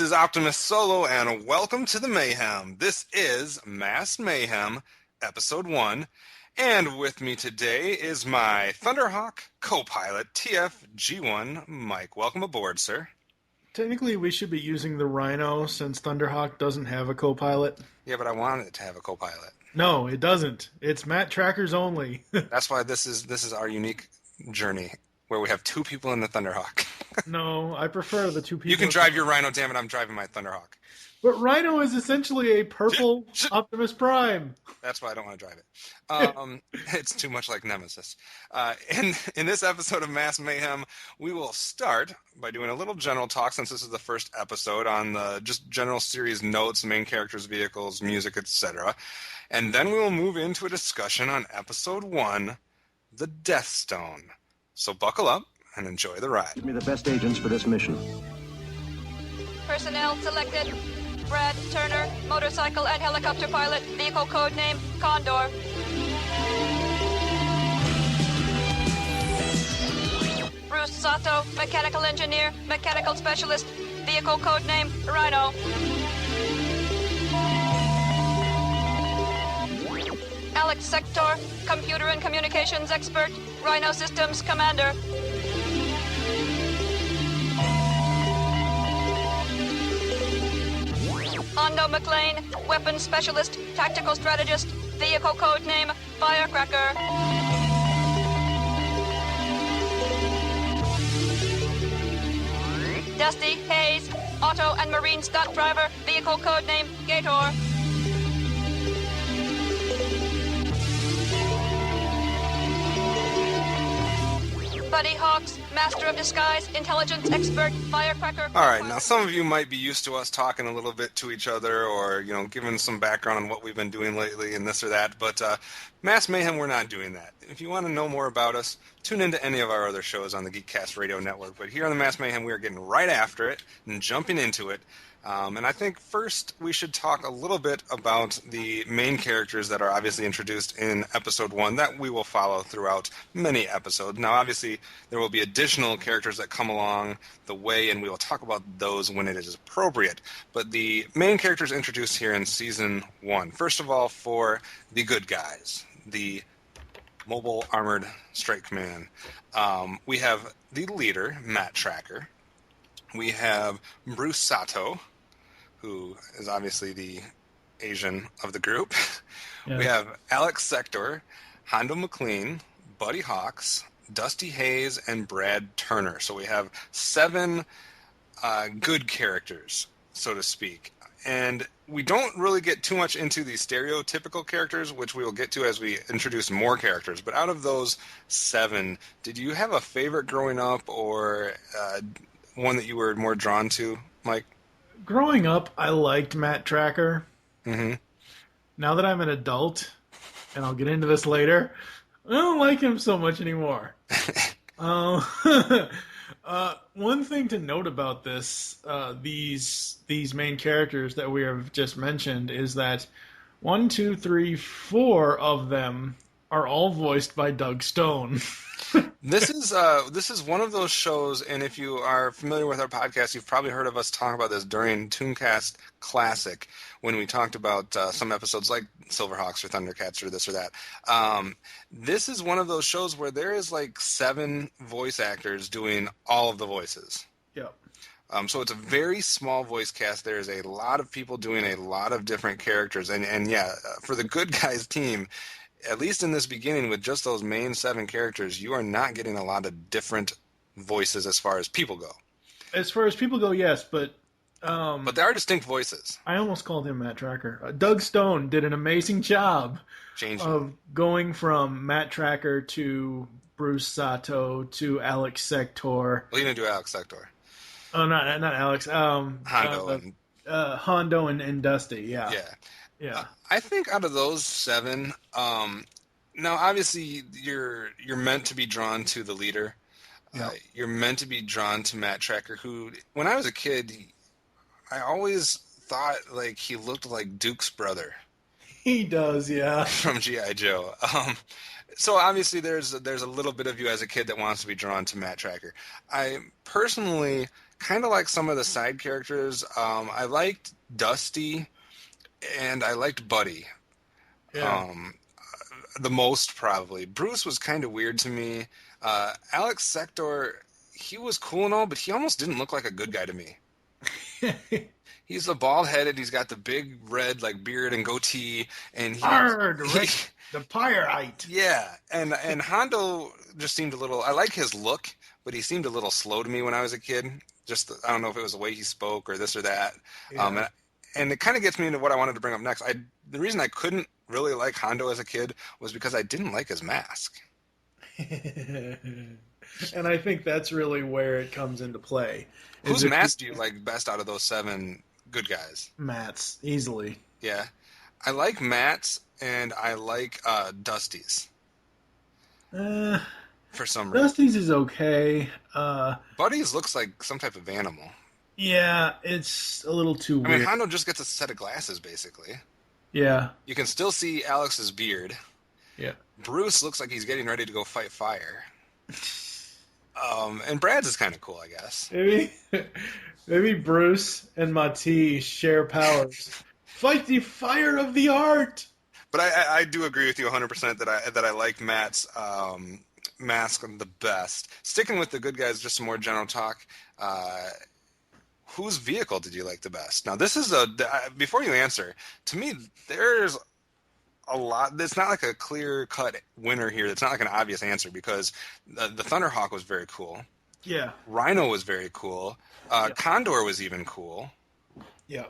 is Optimus Solo, and welcome to the Mayhem. This is M.A.S.K Mayhem, Episode 1, and with me today is my Thunderhawk co-pilot, TFG1, Mike. Welcome aboard, sir. Technically, we should be using the Rhino since Thunderhawk doesn't have a co-pilot. Yeah, but I wanted it to have a co-pilot. No, it doesn't. It's Matt Trackers only. That's why this is our unique journey, where we have two people in the Thunderhawk. No, I prefer the two people. You can drive your Rhino, damn it, I'm driving my Thunderhawk. But Rhino is essentially a purple Optimus Prime. That's why I don't want to drive it. It's too much like Nemesis. In this episode of M.A.S.K Mayhem, we will start by doing a little general talk, since this is the first episode, on the just general series notes, main characters, vehicles, music, etc. And then we will move into a discussion on Episode 1, the Deathstone. So buckle up and enjoy the ride. Give me the best agents for this mission. Personnel selected. Brad Turner, motorcycle and helicopter pilot, vehicle code name Condor. Bruce Sato, mechanical engineer, mechanical specialist, vehicle code name Rhino. Alex Sector, computer and communications expert, Rhino Systems commander. Hondo McLean, weapons specialist, tactical strategist, vehicle code name Firecracker. Dusty Hayes, auto and marine stunt driver, vehicle code name Gator. Buddy Hawks, master of disguise, intelligence expert, firecracker. All right, now some of you might be used to us talking a little bit to each other, or giving some background on what we've been doing lately and this or that. But M.A.S.K Mayhem, we're not doing that. If you want to know more about us, tune into any of our other shows on the Geekcast Radio Network. But here on the M.A.S.K Mayhem, we are getting right after it and jumping into it. And I think first we should talk a little bit about the main characters that are obviously introduced in Episode 1 that we will follow throughout many episodes. Now, obviously, there will be additional characters that come along the way, and we will talk about those when it is appropriate. But the main characters introduced here in Season 1. First of all, for the good guys, the Mobile Armored Strike Command, we have the leader, Matt Tracker. We have Bruce Sato, who is obviously the Asian of the group. Yeah. We have Alex Sector, Hondo McLean, Buddy Hawks, Dusty Hayes, and Brad Turner. So we have 7 good characters, so to speak. And we don't really get too much into the stereotypical characters, which we will get to as we introduce more characters. But out of those 7, did you have a favorite growing up, or one that you were more drawn to, Mike? Growing up, I liked Matt Tracker. Mm-hmm. Now that I'm an adult, and I'll get into this later, I don't like him so much anymore. One thing to note about this, these main characters that we have just mentioned, is that 1, 2, 3, 4 of them are all voiced by Doug Stone. This is one of those shows, and if you are familiar with our podcast, you've probably heard of us talk about this during Tooncast Classic, when we talked about some episodes like Silverhawks or Thundercats or this or that. This is one of those shows where there is like 7 voice actors doing all of the voices. Yep. So it's a very small voice cast. There's a lot of people doing a lot of different characters, and yeah, for the Good Guys team, at least in this beginning, with just those main 7 characters, you are not getting a lot of different voices as far as people go. As far as people go, yes, but there are distinct voices. I almost called him Matt Tracker. Doug Stone did an amazing job of going from Matt Tracker to Bruce Sato to Alex Sector. Well, you didn't do Alex Sector. Oh, not Alex. Hondo and Dusty. Yeah. Yeah. I think out of those 7, now obviously you're meant to be drawn to the leader. Yep. You're meant to be drawn to Matt Tracker, who, when I was a kid, I always thought like he looked like Duke's brother. He does, yeah. From G.I. Joe. So obviously there's a little bit of you as a kid that wants to be drawn to Matt Tracker. I personally kind of like some of the side characters. I liked Dusty, and I liked Buddy. Yeah. Um, the most probably. Bruce was kind of weird to me. Alex Sector, he was cool and all, but he almost didn't look like a good guy to me. He's the bald headed. He's got the big red like beard and goatee, and Arr, the Pyrite. yeah. And Hondo just seemed a little. I like his look, but he seemed a little slow to me when I was a kid. Just I don't know if it was the way he spoke or this or that. Yeah. And it kind of gets me into what I wanted to bring up next. The reason I couldn't really like Hondo as a kid was because I didn't like his mask. And I think that's really where it comes into play. Whose mask do you like best out of those 7 good guys? Matt's, easily. Yeah. I like Matt's and I like Dusty's. For some reason. Dusty's is okay. Buddy's looks like some type of animal. Yeah, it's a little too weird. I mean, Hondo just gets a set of glasses, basically. Yeah. You can still see Alex's beard. Yeah. Bruce looks like he's getting ready to go fight fire. And Brad's is kind of cool, I guess. Maybe Bruce and Mati share powers. Fight the fire of the art. But I do agree with you 100% that I like Matt's mask the best. Sticking with the good guys, just some more general talk. Whose vehicle did you like the best? Now, this is before you answer, to me, there's a lot. It's not like a clear-cut winner here. It's not like an obvious answer because the Thunderhawk was very cool. Yeah. Rhino was very cool. Condor was even cool. Yeah.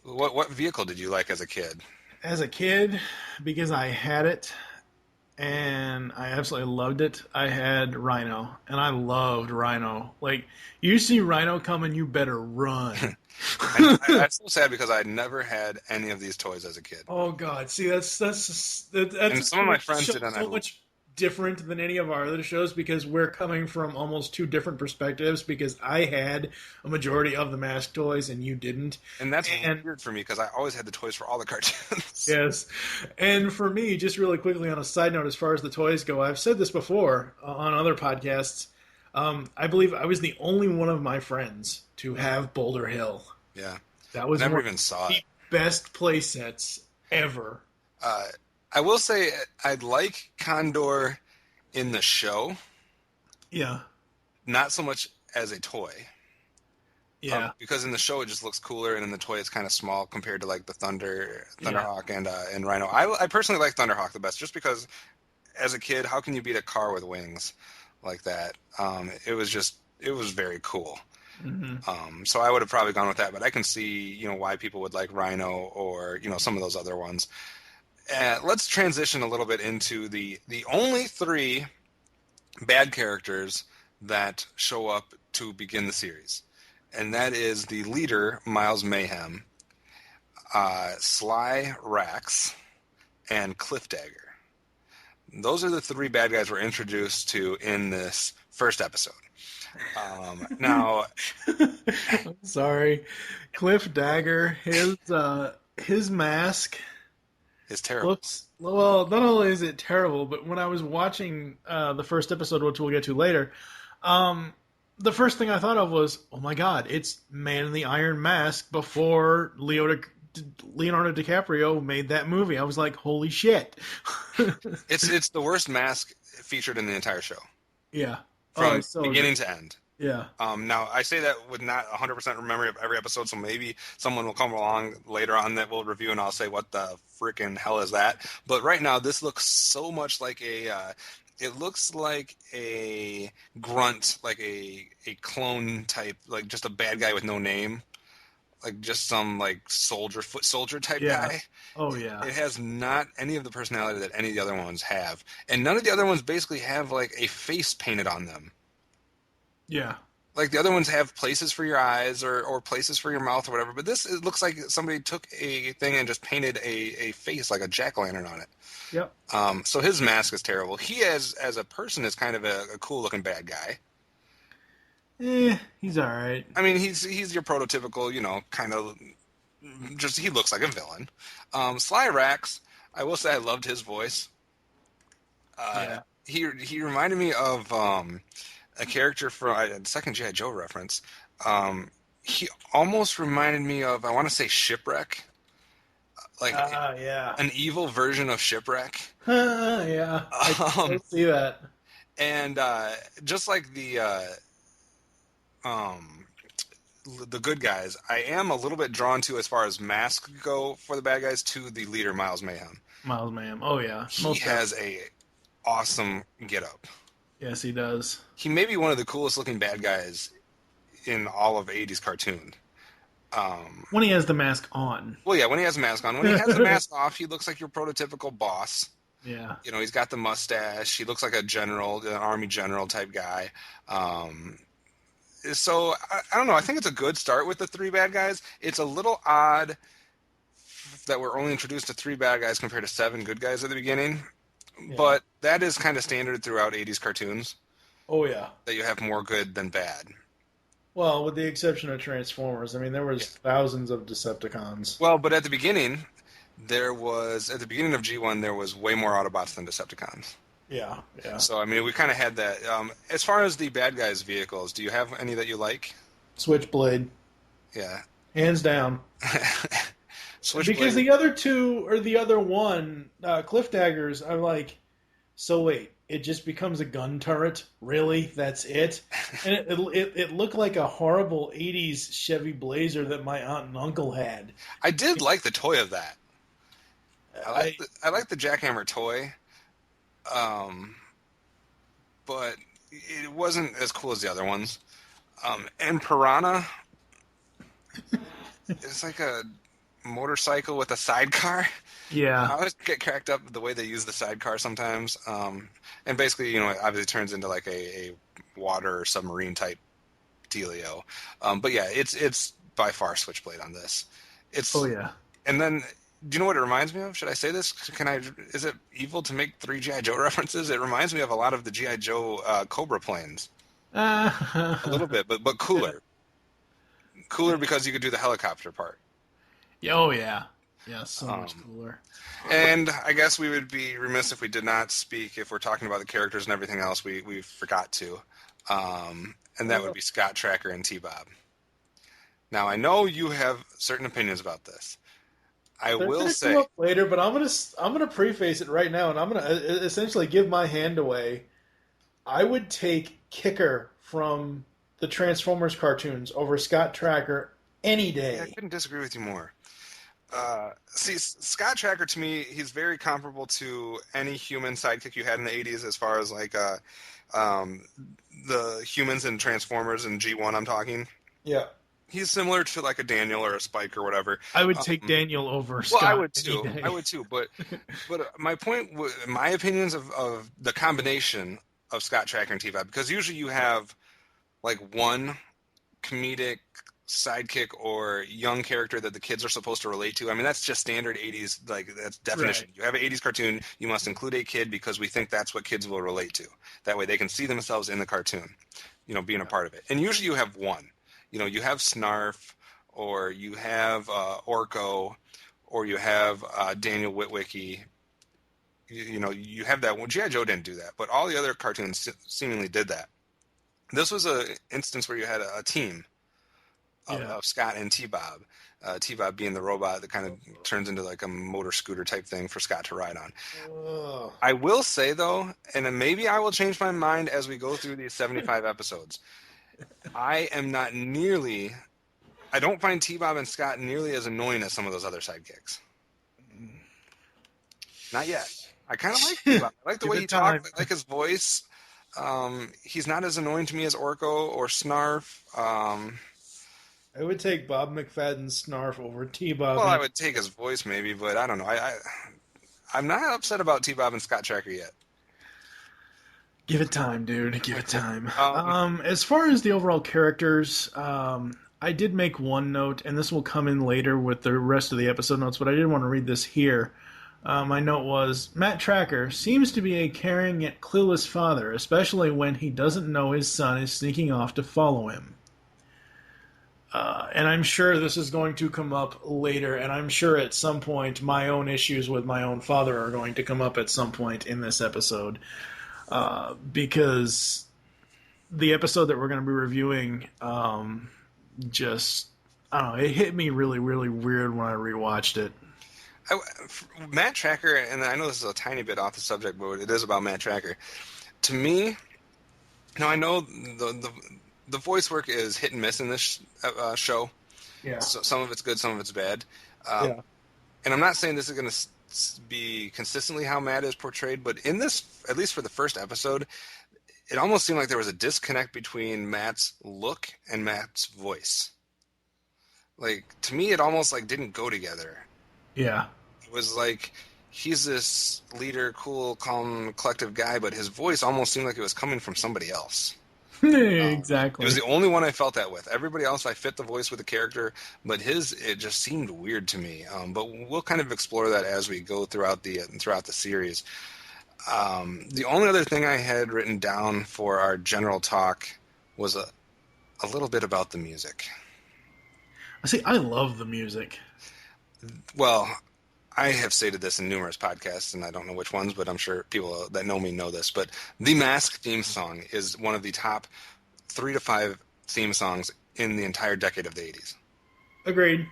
What vehicle did you like as a kid? As a kid, because I had it, and I absolutely loved it, I had Rhino, and I loved Rhino. Like, you see Rhino coming, you better run. I'm so sad because I never had any of these toys as a kid. Oh God! See, that's and some of my friends didn't. So much different than any of our other shows because we're coming from almost 2 different perspectives. Because I had a majority of the M.A.S.K toys and you didn't, and that's weird for me because I always had the toys for all the cartoons. Yes, and for me, just really quickly on a side note, as far as the toys go, I've said this before on other podcasts. I believe I was the only one of my friends to have Boulder Hill. Yeah, that was never even saw it. The best play sets ever. I will say I like Condor in the show. Yeah. Not so much as a toy. Yeah. Because in the show it just looks cooler, and in the toy it's kind of small compared to like the Thunderhawk and Rhino. I personally like Thunderhawk the best, just because as a kid, how can you beat a car with wings like that? It was very cool. Mm-hmm. So I would have probably gone with that, but I can see why people would like Rhino or some of those other ones. Let's transition a little bit into the only 3 bad characters that show up to begin the series, and that is the leader, Miles Mayhem, Sly Rax, and Cliff Dagger. Those are the 3 bad guys we're introduced to in this first episode. Now, sorry, Cliff Dagger, his mask is terrible. Well, not only is it terrible, but when I was watching the first episode, which we'll get to later, the first thing I thought of was, oh my God, it's Man in the Iron Mask before Leonardo DiCaprio made that movie. I was like, holy shit. It's the worst mask featured in the entire show. Yeah. From beginning to end. Yeah. Now, I say that with not 100% memory of every episode, so maybe someone will come along later on that we'll review, and I'll say, what the freaking hell is that? But right now, this looks so much like it looks like a grunt, like a clone type, like just a bad guy with no name. Like just some foot soldier type guy. Oh yeah. It has not any of the personality that any of the other ones have, and none of the other ones basically have like a face painted on them. Yeah. Like the other ones have places for your eyes or places for your mouth or whatever, but it looks like somebody took a thing and just painted a face like a jack-o'-lantern on it. Yep. So his mask is terrible. He as a person is kind of a cool looking bad guy. He's all right. I mean, he's your prototypical, kind of just he looks like a villain. Sly Rax, I will say I loved his voice. Yeah. He reminded me of a character from a second G.I. Joe reference. He almost reminded me of, I want to say Shipwreck, like Yeah. an evil version of Shipwreck. Yeah, I can Um, see that. and just like um, the good guys, I am a little bit drawn to, as far as masks go for the bad guys, to the leader, Miles Mayhem. Miles Mayhem. Oh, yeah. He Most has definitely. a awesome get up. Yes, he does. He may be one of the coolest looking bad guys in all of 80s cartoon. When he has the mask on. Well, yeah, when he has a mask on. When he has the mask off, he looks like your prototypical boss. Yeah. You know, he's got the mustache. He looks like a general, an army general type guy. So, I don't know. I think it's a good start with the three bad guys. It's a little odd that we're only introduced to three bad guys compared to seven good guys at the beginning. Yeah. But that is kind of standard throughout 80s cartoons, Oh, yeah. that you have more good than bad. Well, with the exception of Transformers. I mean, there was thousands of Decepticons. Well, but at the beginning of G1, there was way more Autobots than Decepticons. Yeah, yeah. So, I mean, we kind of had that. As far as the bad guys' vehicles, do you have any that you like? Switchblade. Yeah. Hands down. Switchblade. Because the other two, or the other one, Cliff Daggers, I'm like, so wait, it just becomes a gun turret? Really? That's it? And it looked like a horrible 80s Chevy Blazer that my aunt and uncle had. I did like the toy of that. I like the Jackhammer toy, but it wasn't as cool as the other ones. And Piranha, it's like a motorcycle with a sidecar. Yeah. I always get cracked up with the way they use the sidecar sometimes. And basically, you know, it obviously turns into like a water submarine type dealio. But yeah, it's by far Switchblade on this. Oh, yeah. And then, do you know what it reminds me of? Should I say this? Is it evil to make three G.I. Joe references? It reminds me of a lot of the G.I. Joe Cobra planes. A little bit, but cooler. Cooler because you could do the helicopter part. Oh, yeah. Yeah, so much cooler. And I guess we would be remiss if we did not speak, if we're talking about the characters and everything else, we forgot to. And that would be Scott Tracker and T-Bob. Now, I know you have certain opinions about this. I will say come up later, but I'm gonna preface it right now, and I'm gonna essentially give my hand away. I would take Kicker from the Transformers cartoons over Scott Tracker any day. Yeah, I couldn't disagree with you more. See, Scott Tracker, to me, he's very comparable to any human sidekick you had in the 80s, as far as like the humans in Transformers and G1 I'm talking. Yeah. He's similar to like a Daniel or a Spike or whatever. I would take Daniel over Scott. Well, I would too. But my point, my opinions of the combination of Scott Tracker and T-Bob, because usually you have like one comedic sidekick or young character that the kids are supposed to relate to. I mean, that's just standard 80s, like that's definition. Right. You have an 80s cartoon, you must include a kid because we think that's what kids will relate to. That way they can see themselves in the cartoon, you know, being a part of it. And usually you have one. You know, you have Snarf, or you have Orko, or you have Daniel Witwicky. You know, you have that one. G.I. Joe didn't do that, but all the other cartoons seemingly did that. This was an instance where you had a team of Scott and T-Bob. T-Bob being the robot that kind of turns into like a motor scooter type thing for Scott to ride on. Ugh. I will say, though, and maybe I will change my mind as we go through these 75 episodes, I don't find T-Bob and Scott nearly as annoying as some of those other sidekicks. Not yet. I kind of like T-Bob. I like the way he talks. I like his voice. He's not as annoying to me as Orko or Snarf. I would take Bob McFadden's Snarf over T-Bob. Well, I would take his voice maybe, but I don't know. I'm not upset about T-Bob and Scott Tracker yet. Give it time, dude. Give it time. As far as the overall characters, I did make one note, and this will come in later with the rest of the episode notes, but I did want to read this here. My note was, Matt Tracker seems to be a caring yet clueless father, especially when he doesn't know his son is sneaking off to follow him. And I'm sure this is going to come up later, and I'm sure at some point my own issues with my own father are going to come up at some point in this episode. Because the episode that we're going to be reviewing just, I don't know, it hit me really, really weird when I rewatched it. Matt Tracker, and I know this is a tiny bit off the subject, but it is about Matt Tracker. To me, I know the voice work is hit and miss in this show. Yeah. So some of it's good, some of it's bad. Yeah. And I'm not saying this is going to be consistently how Matt is portrayed, but in this, at least for the first episode, it almost seemed like there was a disconnect between Matt's look and Matt's voice. Like, to me, it almost like didn't go together. Yeah. It was like he's this leader, cool, calm, collective guy, but his voice almost seemed like it was coming from somebody else. Exactly. It was the only one I felt that with. Everybody else, I fit the voice with the character, but it just seemed weird to me. But we'll kind of explore that as we go throughout the series. The only other thing I had written down for our general talk was a little bit about the music. See, I love the music. Well, I have stated this in numerous podcasts, and I don't know which ones, but I'm sure people that know me know this. But the M.A.S.K theme song is one of the top 3 to 5 theme songs in the entire decade of the 80s. Agreed.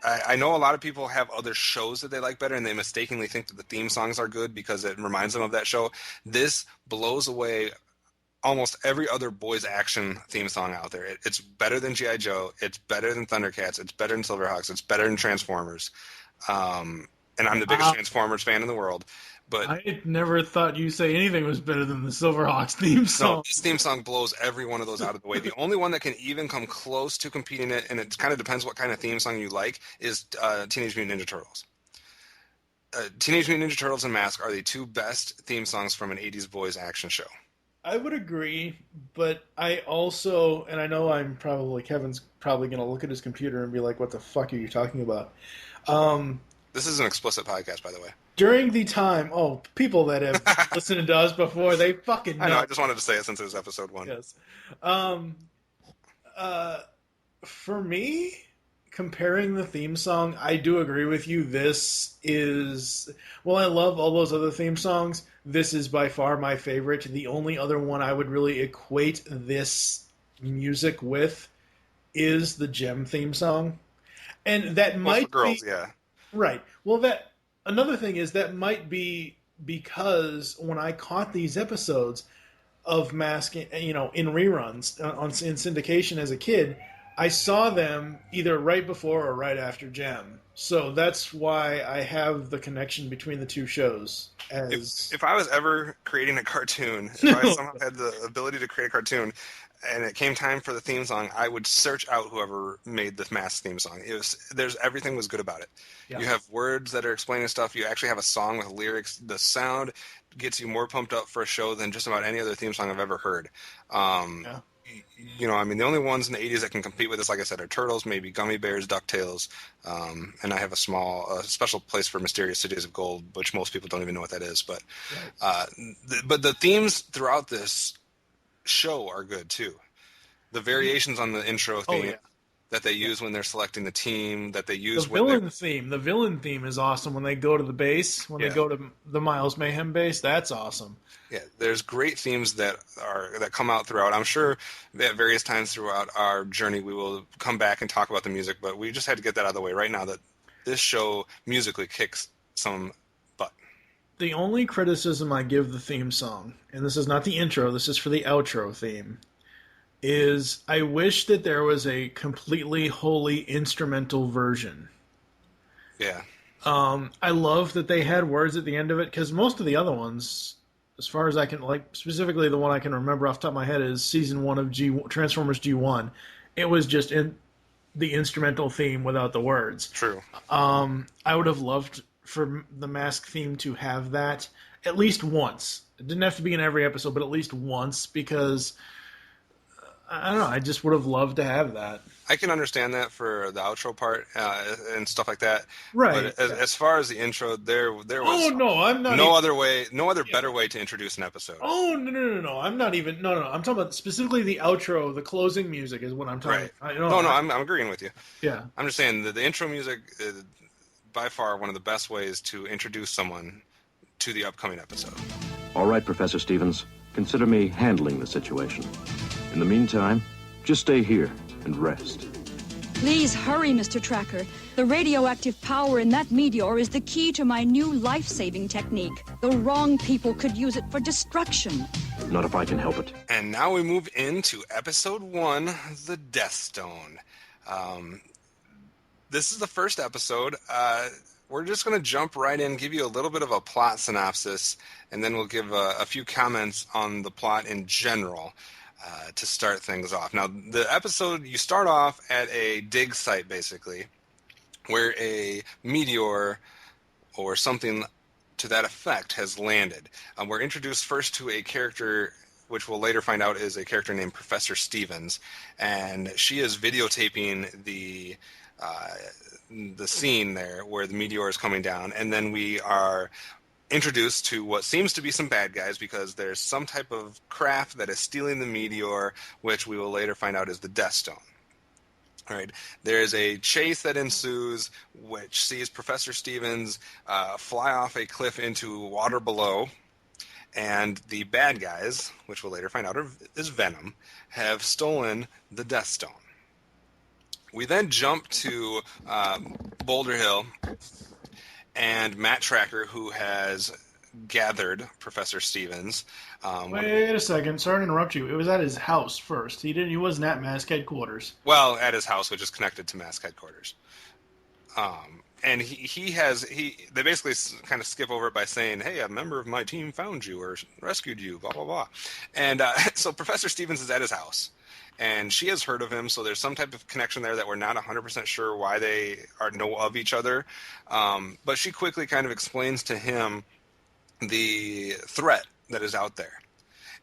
I know a lot of people have other shows that they like better, and they mistakenly think that the theme songs are good because it reminds them of that show. This blows away almost every other boys action theme song out there. It's better than G.I. Joe. It's better than Thundercats. It's better than Silverhawks. It's better than Transformers. And I'm the biggest Transformers fan in the world. But I never thought you say anything was better than the Silverhawks theme song. No, this theme song blows every one of those out of the way. The only one that can even come close to competing it, and it kind of depends what kind of theme song you like, is Teenage Mutant Ninja Turtles. Teenage Mutant Ninja Turtles and M.A.S.K are the 2 best theme songs from an 80s boys action show. I would agree, but I also, and I know Kevin's probably going to look at his computer and be like, what the fuck are you talking about? This is an explicit podcast, by the way. During the time, people that have listened to us before, they fucking know. I know, I just wanted to say it since it was episode 1. Yes. For me, comparing the theme song, I do agree with you. This is, I love all those other theme songs. This is by far my favorite. The only other one I would really equate this music with is the Gem theme song. And that might girls, be... yeah. Right. Well, another thing is that might be because when I caught these episodes of M.A.S.K, in reruns in syndication as a kid, I saw them either right before or right after Gem. So that's why I have the connection between the 2 shows. If I was ever creating a cartoon, if I somehow had the ability to create a cartoon, and it came time for the theme song, I would search out whoever made the M.A.S.K theme song. Everything was good about it. Yeah. You have words that are explaining stuff. You actually have a song with lyrics. The sound gets you more pumped up for a show than just about any other theme song I've ever heard. Yeah. The only ones in the 80s that can compete with this, like I said, are Turtles, maybe Gummy Bears, DuckTales, and I have a special place for Mysterious Cities of Gold, which most people don't even know what that is. But but the themes throughout this show are good too. The variations on the intro theme that they use when they're selecting the team, that they use the villain theme is awesome when they go to the base, when they go to the Miles Mayhem base. That's awesome. Yeah, there's great themes that come out throughout. I'm sure at various times throughout our journey we will come back and talk about the music, but we just had to get that out of the way right now that this show musically kicks some butt. The only criticism I give the theme song, and this is not the intro, this is for the outro theme, is I wish that there was a completely wholly instrumental version. Yeah. I love that they had words at the end of it, because most of the other ones, as far as I can, specifically the one I can remember off the top of my head is Season 1 of Transformers G1. It was just in the instrumental theme without the words. True. I would have loved for the M.A.S.K theme to have that at least once. It didn't have to be in every episode, but at least once, because I don't know, I just would have loved to have that. I can understand that for the outro part and stuff like that. Right. But as far as the intro, there was I'm not no other better way to introduce an episode. Oh, no. I'm not even... No. I'm talking about specifically the outro, the closing music is what I'm talking about. I'm agreeing with you. Yeah. I'm just saying that the intro music is by far one of the best ways to introduce someone to the upcoming episode. All right, Professor Stevens. Consider me handling the situation. In the meantime, Just stay here and rest. Please hurry, Mr. Tracker. The radioactive power in that meteor is the key to my new life-saving technique. The wrong people could use it for destruction. Not if I can help it. And now we move into Episode 1, The Deathstone. This is the first episode. We're just going to jump right in, give you a little bit of a plot synopsis, and then we'll give a few comments on the plot in general. To start things off. Now, the episode, you start off at a dig site, basically, where a meteor or something to that effect has landed. We're introduced first to a character, which we'll later find out is a character named Professor Stevens, and she is videotaping the scene there where the meteor is coming down, and then we are introduced to what seems to be some bad guys because there's some type of craft that is stealing the meteor, which we will later find out is the Deathstone. All right. There's a chase that ensues, which sees Professor Stevens fly off a cliff into water below, and the bad guys, which we'll later find out is V.E.N.O.M, have stolen the Deathstone. We then jump to Boulder Hill, and Matt Tracker, who has gathered Professor Stevens. Wait a second. Sorry to interrupt you. It was at his house first. He wasn't at M.A.S.K headquarters. Well, at his house, which is connected to M.A.S.K headquarters. And they basically kind of skip over it by saying, hey, a member of my team found you or rescued you, blah, blah, blah. And so Professor Stevens is at his house. And she has heard of him, so there's some type of connection there that we're not 100% sure why they know of each other. But she quickly kind of explains to him the threat that is out there.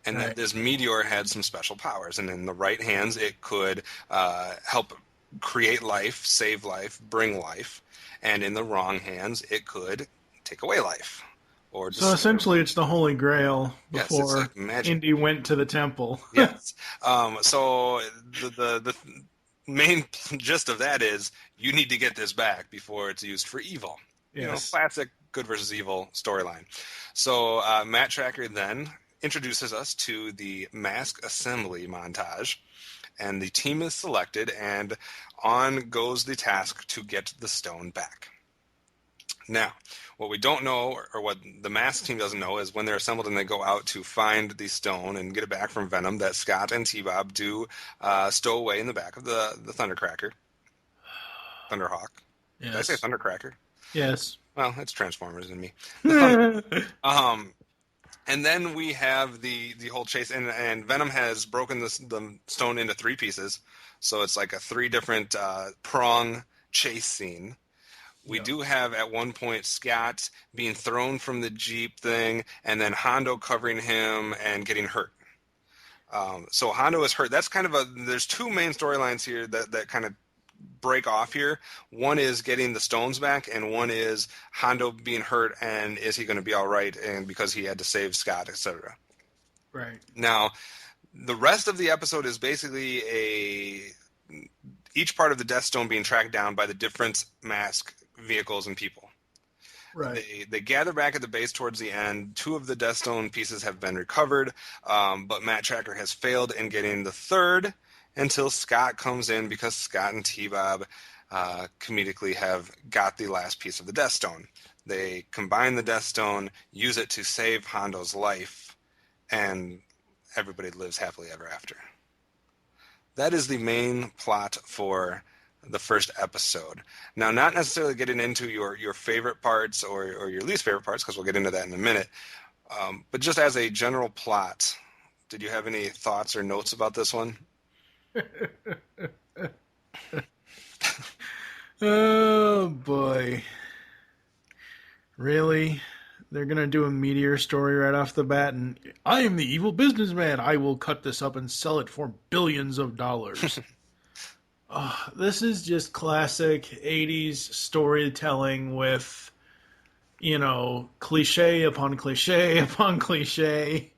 And that this meteor had some special powers. And in the right hands, it could help create life, save life, bring life. And in the wrong hands, it could take away life. So essentially, it's the Holy Grail before Indy went to the temple. Yes. So the main gist of that is you need to get this back before it's used for evil. Yes. Classic good versus evil storyline. So Matt Tracker then introduces us to the M.A.S.K assembly montage, and the team is selected, and on goes the task to get the stone back. Now, what we don't know, or what the M.A.S.K team doesn't know, is when they're assembled and they go out to find the stone and get it back from V.E.N.O.M, that Scott and T-Bob do stow away in the back of the Thundercracker. Thunderhawk. Yes. Did I say Thundercracker? Yes. Well, it's Transformers in me. And then we have the whole chase, and V.E.N.O M has broken the stone into 3 pieces, so it's like a 3 different prong chase scene. We do have, at one point, Scott being thrown from the Jeep thing, and then Hondo covering him and getting hurt. So Hondo is hurt. That's kind of there's 2 main storylines here that kind of break off here. One is getting the stones back, and one is Hondo being hurt, and is he going to be all right, and because he had to save Scott, etc. Right. Now, the rest of the episode is basically each part of the Deathstone being tracked down by the different M.A.S.K vehicles and people. Right. They gather back at the base towards the end. 2 of the Deathstone pieces have been recovered, but Matt Tracker has failed in getting the 3rd until Scott comes in, because Scott and T-Bob comedically have got the last piece of the Deathstone. They combine the Deathstone, use it to save Hondo's life, and everybody lives happily ever after. That is the main plot for the first episode. Now, not necessarily getting into your favorite parts or your least favorite parts, because we'll get into that in a minute, but just as a general plot, did you have any thoughts or notes about this one? Oh, boy. Really? They're going to do a meteor story right off the bat, and I am the evil businessman. I will cut this up and sell it for billions of dollars. This is just classic 80s storytelling with, cliche upon cliche upon cliche.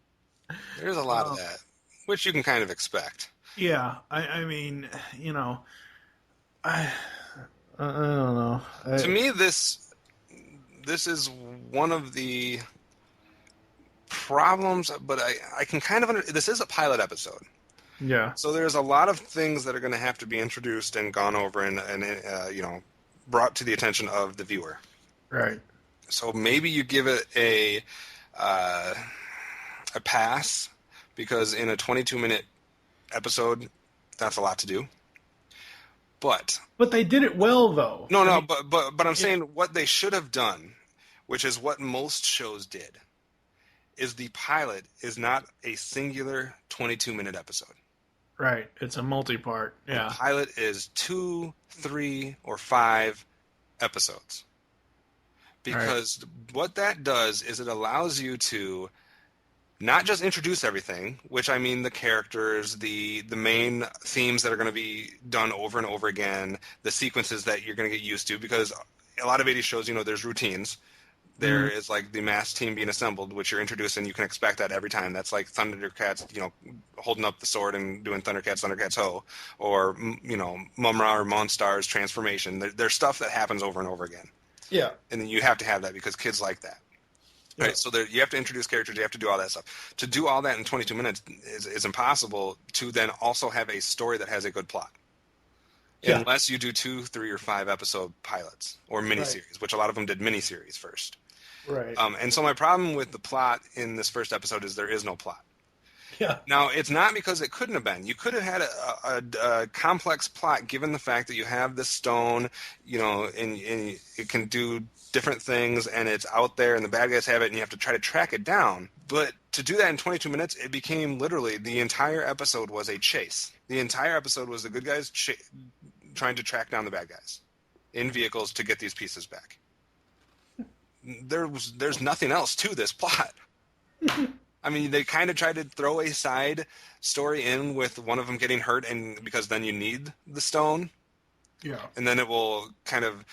There's a lot of that, which you can kind of expect. Yeah, I mean, I don't know. To me, this is one of the problems, but I can kind of this is a pilot episode. Yeah. So there's a lot of things that are going to have to be introduced and gone over and brought to the attention of the viewer. Right. So maybe you give it a pass, because in a 22-minute episode, that's a lot to do. But they did it well, though. but I'm saying what they should have done, which is what most shows did, is the pilot is not a singular 22-minute episode. Right. It's a multi-part. Yeah. The pilot is 2, 3, or 5 episodes. Because what that does is it allows you to not just introduce everything, which I mean the characters, the main themes that are going to be done over and over again, the sequences that you're going to get used to, because a lot of 80s shows, there's routines. There is like the M.A.S.K team being assembled, which you're introduced, and you can expect that every time. That's like Thundercats, holding up the sword and doing Thundercats ho, or Mumra or Monstar's transformation. There's stuff that happens over and over again. Yeah. And then you have to have that because kids like that. Yeah. Right, so you have to introduce characters, you have to do all that stuff. To do all that in 22 minutes is impossible, to then also have a story that has a good plot. Yeah. Unless you do 2, 3, or 5 episode pilots or miniseries, which a lot of them did miniseries first. Right. And so my problem with the plot in this first episode is there is no plot. Yeah. Now, it's not because it couldn't have been. You could have had a complex plot, given the fact that you have this stone, and it can do different things, and it's out there, and the bad guys have it, and you have to try to track it down. But to do that in 22 minutes, it became literally the entire episode was a chase. The entire episode was the good guys trying to track down the bad guys in vehicles to get these pieces back. There's nothing else to this plot. I mean, they kind of tried to throw a side story in with one of them getting hurt, and because then you need the stone. Yeah. And then it will kind of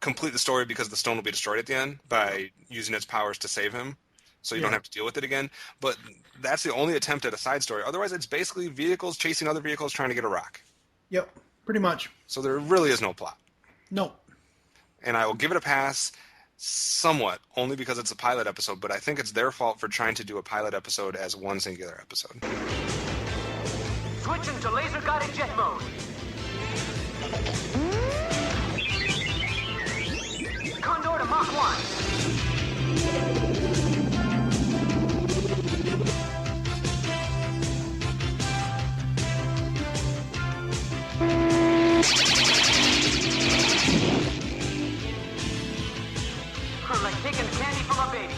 complete the story, because the stone will be destroyed at the end by using its powers to save him. So you don't have to deal with it again. But that's the only attempt at a side story. Otherwise, it's basically vehicles chasing other vehicles trying to get a rock. Yep, pretty much. So there really is no plot. No. And I will give it a pass somewhat, only because it's a pilot episode, but I think it's their fault for trying to do a pilot episode as one singular episode. Switching to laser-guided jet mode. Condor to Mach 1. Like taking candy from a baby.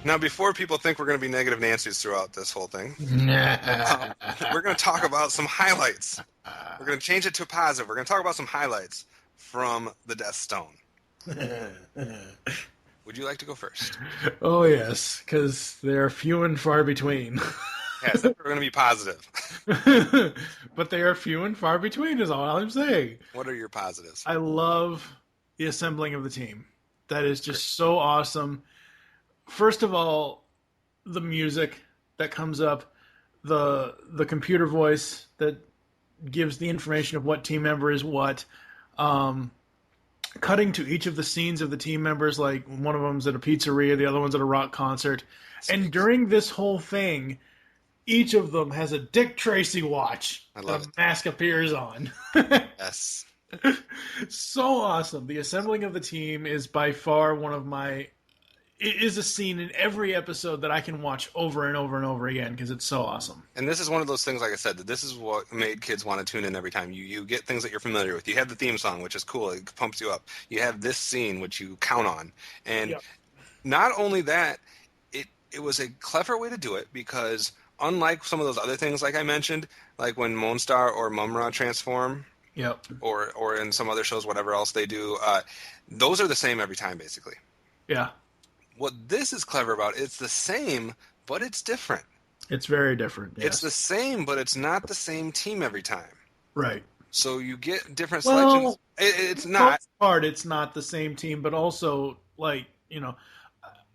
Now, before people think we're going to be negative Nancy's throughout this whole thing, we're going to talk about some highlights. We're going to change it to positive. We're going to talk about some highlights from the Deathstone. Would you like to go first? Oh, yes, because they're few and far between. Yes, we're going to be positive. But they are few and far between is all I'm saying. What are your positives? I love the assembling of the team. That is just so awesome. First of all, the music that comes up, the computer voice that gives the information of what team member is what, cutting to each of the scenes of the team members, like one of them's at a pizzeria, the other one's at a rock concert. And during this whole thing, each of them has a Dick Tracy watch that M.A.S.K appears on. Yes. So awesome. The assembling of the team is by far one of my... It is a scene in every episode that I can watch over and over and over again because it's so awesome. And this is one of those things, like I said, that this is what made kids want to tune in every time. You get things that you're familiar with. You have the theme song, which is cool. It pumps you up. You have this scene, which you count on. And not only that, it was a clever way to do it, because unlike some of those other things like I mentioned, like when Monstar or Mumra transform, or in some other shows, whatever else they do, those are the same every time, basically. Yeah. What this is clever about, it's the same, but it's different. It's very different, yes. It's the same, but it's not the same team every time. Right. So you get different selections. It's not. Part, it's not the same team, but also, like,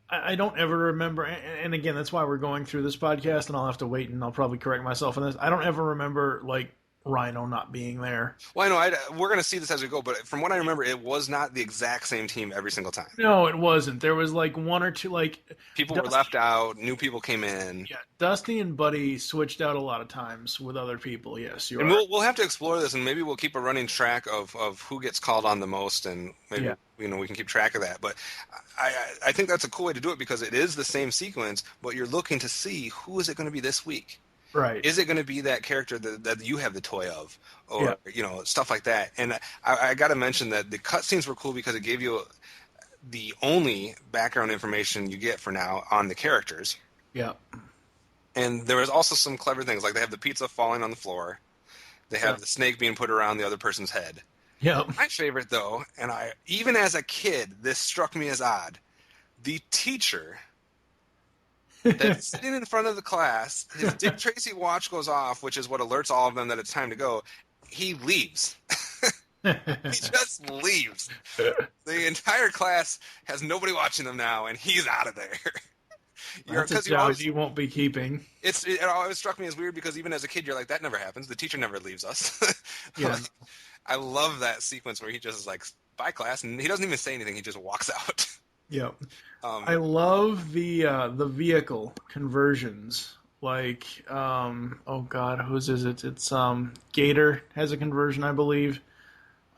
I don't ever remember, and again, that's why we're going through this podcast, and I'll have to wait, and I'll probably correct myself on this. I don't ever remember, like, Rhino not being there. Well, I know we're going to see this as we go, but from what I remember, it was not the exact same team every single time. No, it wasn't. There was like one or two, like People were left out, new people came in. Yeah, Dusty and Buddy switched out a lot of times with other people. Yes, you And are. we'll have to explore this, and maybe we'll keep a running track of who gets called on the most, and maybe we can keep track of that. But I think that's a cool way to do it because it is the same sequence, but you're looking to see who is it going to be this week. Right. Is it going to be that character that you have the toy of, or stuff like that? And I got to mention that the cutscenes were cool because it gave you the only background information you get for now on the characters. Yeah. And there was also some clever things, like they have the pizza falling on the floor. They have the snake being put around the other person's head. Yeah. My favorite, though, and even as a kid, this struck me as odd. The teacher that's sitting in front of the class, his Dick Tracy watch goes off, which is what alerts all of them that it's time to go. He leaves. He just leaves. The entire class has nobody watching them now, and he's out of there. That's a job he won't be keeping. It always struck me as weird because even as a kid, you're like, that never happens. The teacher never leaves us. Yeah. I love that sequence where he just is like, bye, class, and he doesn't even say anything. He just walks out. Yeah. I love the vehicle conversions. Like, oh God, whose is it? It's Gator has a conversion, I believe.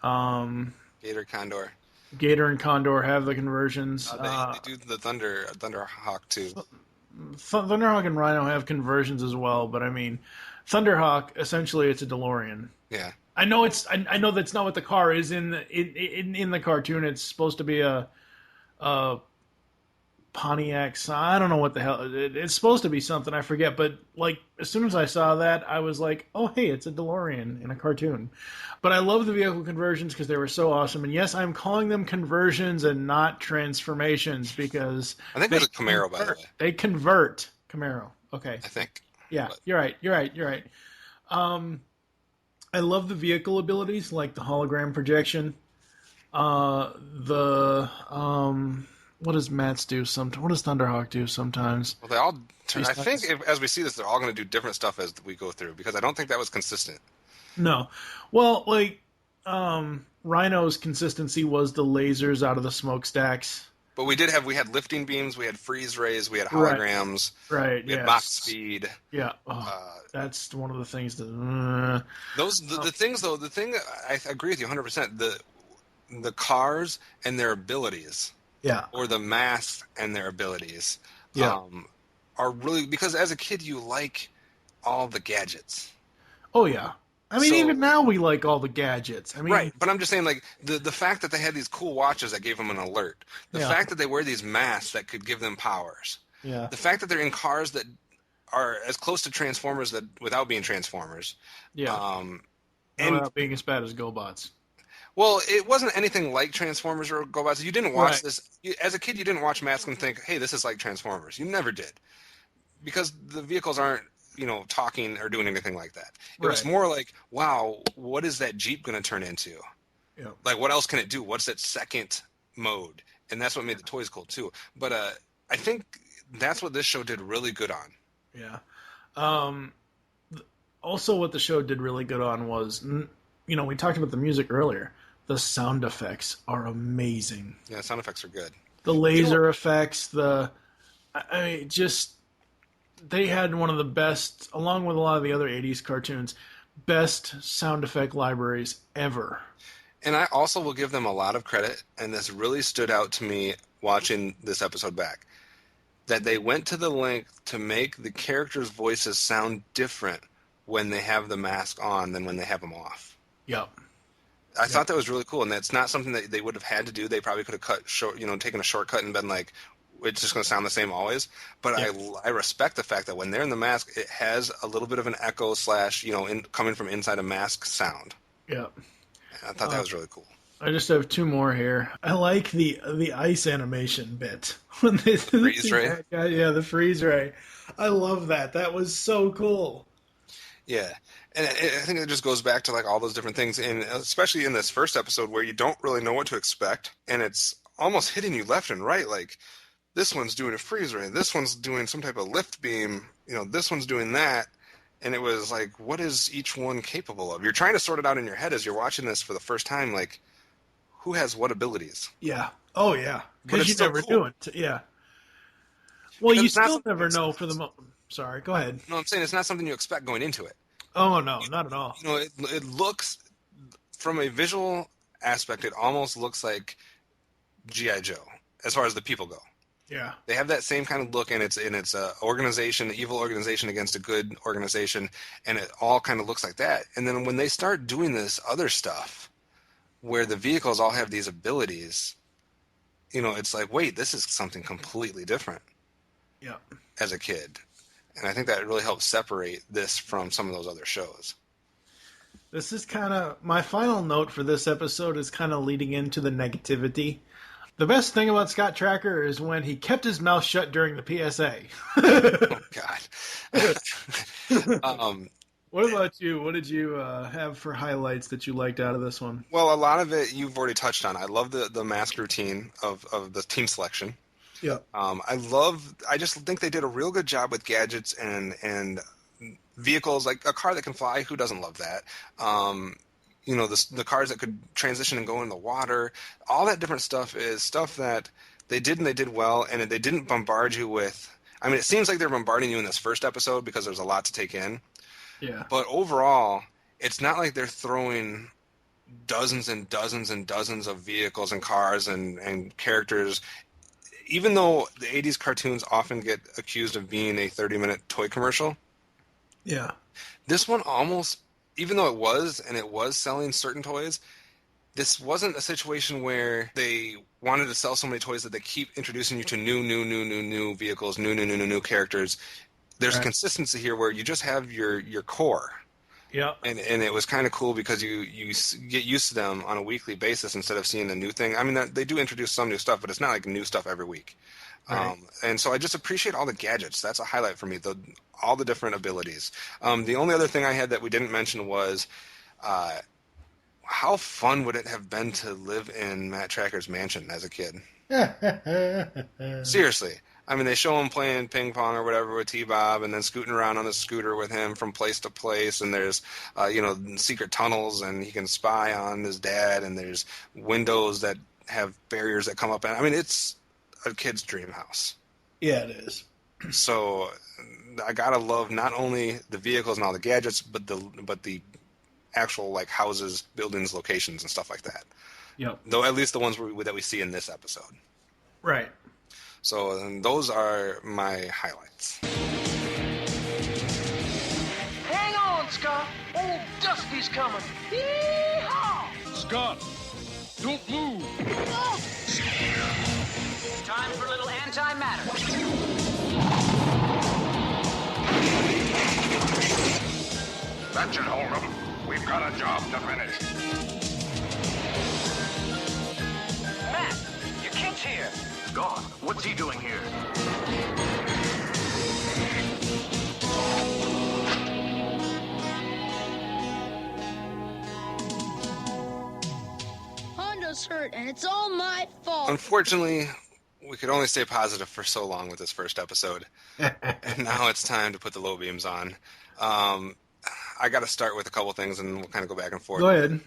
Gator, Condor. Gator and Condor have the conversions. They do the Thunderhawk too. Thunderhawk and Rhino have conversions as well, but I mean, Thunderhawk essentially it's a DeLorean. Yeah. I know that's not what the car is in the cartoon. It's supposed to be a Pontiac. I don't know what the hell. It's supposed to be something I forget. But like as soon as I saw that, I was like, oh hey, it's a DeLorean in a cartoon. But I love the vehicle conversions because they were so awesome. And yes, I'm calling them conversions and not transformations because I think there's a Camaro by the way. They convert Camaro. Okay. I think. Yeah, but. You're right. I love the vehicle abilities like the hologram projection. What does Mats do sometimes? What does Thunderhawk do sometimes? Well, they all. I think as we see this, they're all going to do different stuff as we go through because I don't think that was consistent. No, well, like Rhino's consistency was the lasers out of the smokestacks. But we had lifting beams, we had freeze rays, we had holograms, right? We had Mach speed. Yeah, that's one of the things that. The things though. The thing I agree with you 100%. The cars and their abilities. Yeah. Or the M.A.S.K and their abilities. Yeah. Are really because as a kid you like all the gadgets. Oh yeah. I mean, even now we like all the gadgets. I mean, right, but I'm just saying, like the fact that they had these cool watches that gave them an alert, the fact that they wear these masks that could give them powers, the fact that they're in cars that are as close to Transformers that without being Transformers, and without being as bad as GoBots. Well, it wasn't anything like Transformers or GoBots. You didn't watch this as a kid. You didn't watch M.A.S.K and think, "Hey, this is like Transformers." You never did, because the vehicles aren't. Talking or doing anything like that. It was more like, wow, what is that Jeep going to turn into? Yeah. Like, what else can it do? What's that second mode? And that's what made the toys cool, too. But I think that's what this show did really good on. Yeah. Also, what the show did really good on was, we talked about the music earlier. The sound effects are amazing. Yeah, sound effects are good. The laser effects, they had one of the best, along with a lot of the other 80s cartoons, best sound effect libraries ever. And I also will give them a lot of credit, and this really stood out to me watching this episode back, that they went to the length to make the characters' voices sound different when they have the mask on than when they have them off. Yep. I thought that was really cool, and that's not something that they would have had to do. They probably could have taken a shortcut and been like, it's just going to sound the same always. But I respect the fact that when they're in the mask, it has a little bit of an echo / coming from inside a mask sound. Yeah. I thought that was really cool. I just have two more here. I like the ice animation bit. When they freeze ray? Yeah, the freeze ray. I love that. That was so cool. Yeah. And I think it just goes back to like all those different things, and especially in this first episode where you don't really know what to expect, and it's almost hitting you left and right, like, this one's doing a freeze ray. This one's doing some type of lift beam. This one's doing that. and it was like, what is each one capable of? You're trying to sort it out in your head as you're watching this for the first time, like, who has what abilities? Yeah. Oh, yeah. But Because it's you still never cool. knew it. Yeah. Well, Because you it's not still something never you know expect. for the Sorry, go ahead. No, I'm saying it's not something you expect going into it. Oh, no, not at all. You know, it looks, from a visual aspect, it almost looks like G.I. Joe, as far as the people go. Yeah. They have that same kind of look, and it's a organization, an evil organization against a good organization, and it all kind of looks like that. And then when they start doing this other stuff, where the vehicles all have these abilities, you know, it's like, wait, this is something completely different. Yeah. As a kid, and I think that really helps separate this from some of those other shows. This is kind of my final note for this episode is kind of leading into the negativity. The best thing about Scott Tracker is when he kept his mouth shut during the PSA. Oh God. What about you? What did you have for highlights that you liked out of this one? Well, a lot of it you've already touched on. I love the M.A.S.K routine of the team selection. Yeah. I just think they did a real good job with gadgets and vehicles, like a car that can fly. Who doesn't love that? You know, the cars that could transition and go in the water. All that different stuff is stuff that they did, and they did well, and they didn't bombard you with. I mean, it seems like they're bombarding you in this first episode because there's a lot to take in. Yeah. But overall, it's not like they're throwing dozens and dozens and dozens of vehicles and cars and characters. Even though the 80s cartoons often get accused of being a 30-minute toy commercial, Yeah. this one almost, even though it was selling certain toys, this wasn't a situation where they wanted to sell so many toys that they keep introducing you to new vehicles, new characters. There's Right. consistency here where you just have your core. Yeah. And it was kind of cool because you get used to them on a weekly basis instead of seeing a new thing. I mean, they do introduce some new stuff, but it's not like new stuff every week. Right. And so I just appreciate all the gadgets. That's a highlight for me, all the different abilities. The only other thing I had that we didn't mention was how fun would it have been to live in Matt Tracker's mansion as a kid? Seriously. I mean, they show him playing ping pong or whatever with T-Bob and then scooting around on the scooter with him from place to place. And there's, secret tunnels and he can spy on his dad. And there's windows that have barriers that come up. And I mean, it's a kid's dream house. Yeah, it is. So I gotta love not only the vehicles and all the gadgets, but the actual like houses, buildings, locations, and stuff like that. Yep. Though at least the ones that we see in this episode. Right. So those are my highlights. Hang on, Scott. Old Dusty's coming. Yee-haw! Scott, don't move. Time for a little antimatter. That should hold them. We've got a job to finish. Matt, your kid's here. Gone. What's he doing here? Honda's hurt, and it's all my fault. Unfortunately, we could only stay positive for so long with this first episode. And now it's time to put the low beams on. I got to start with a couple things, and we'll kind of go back and forth. Go ahead.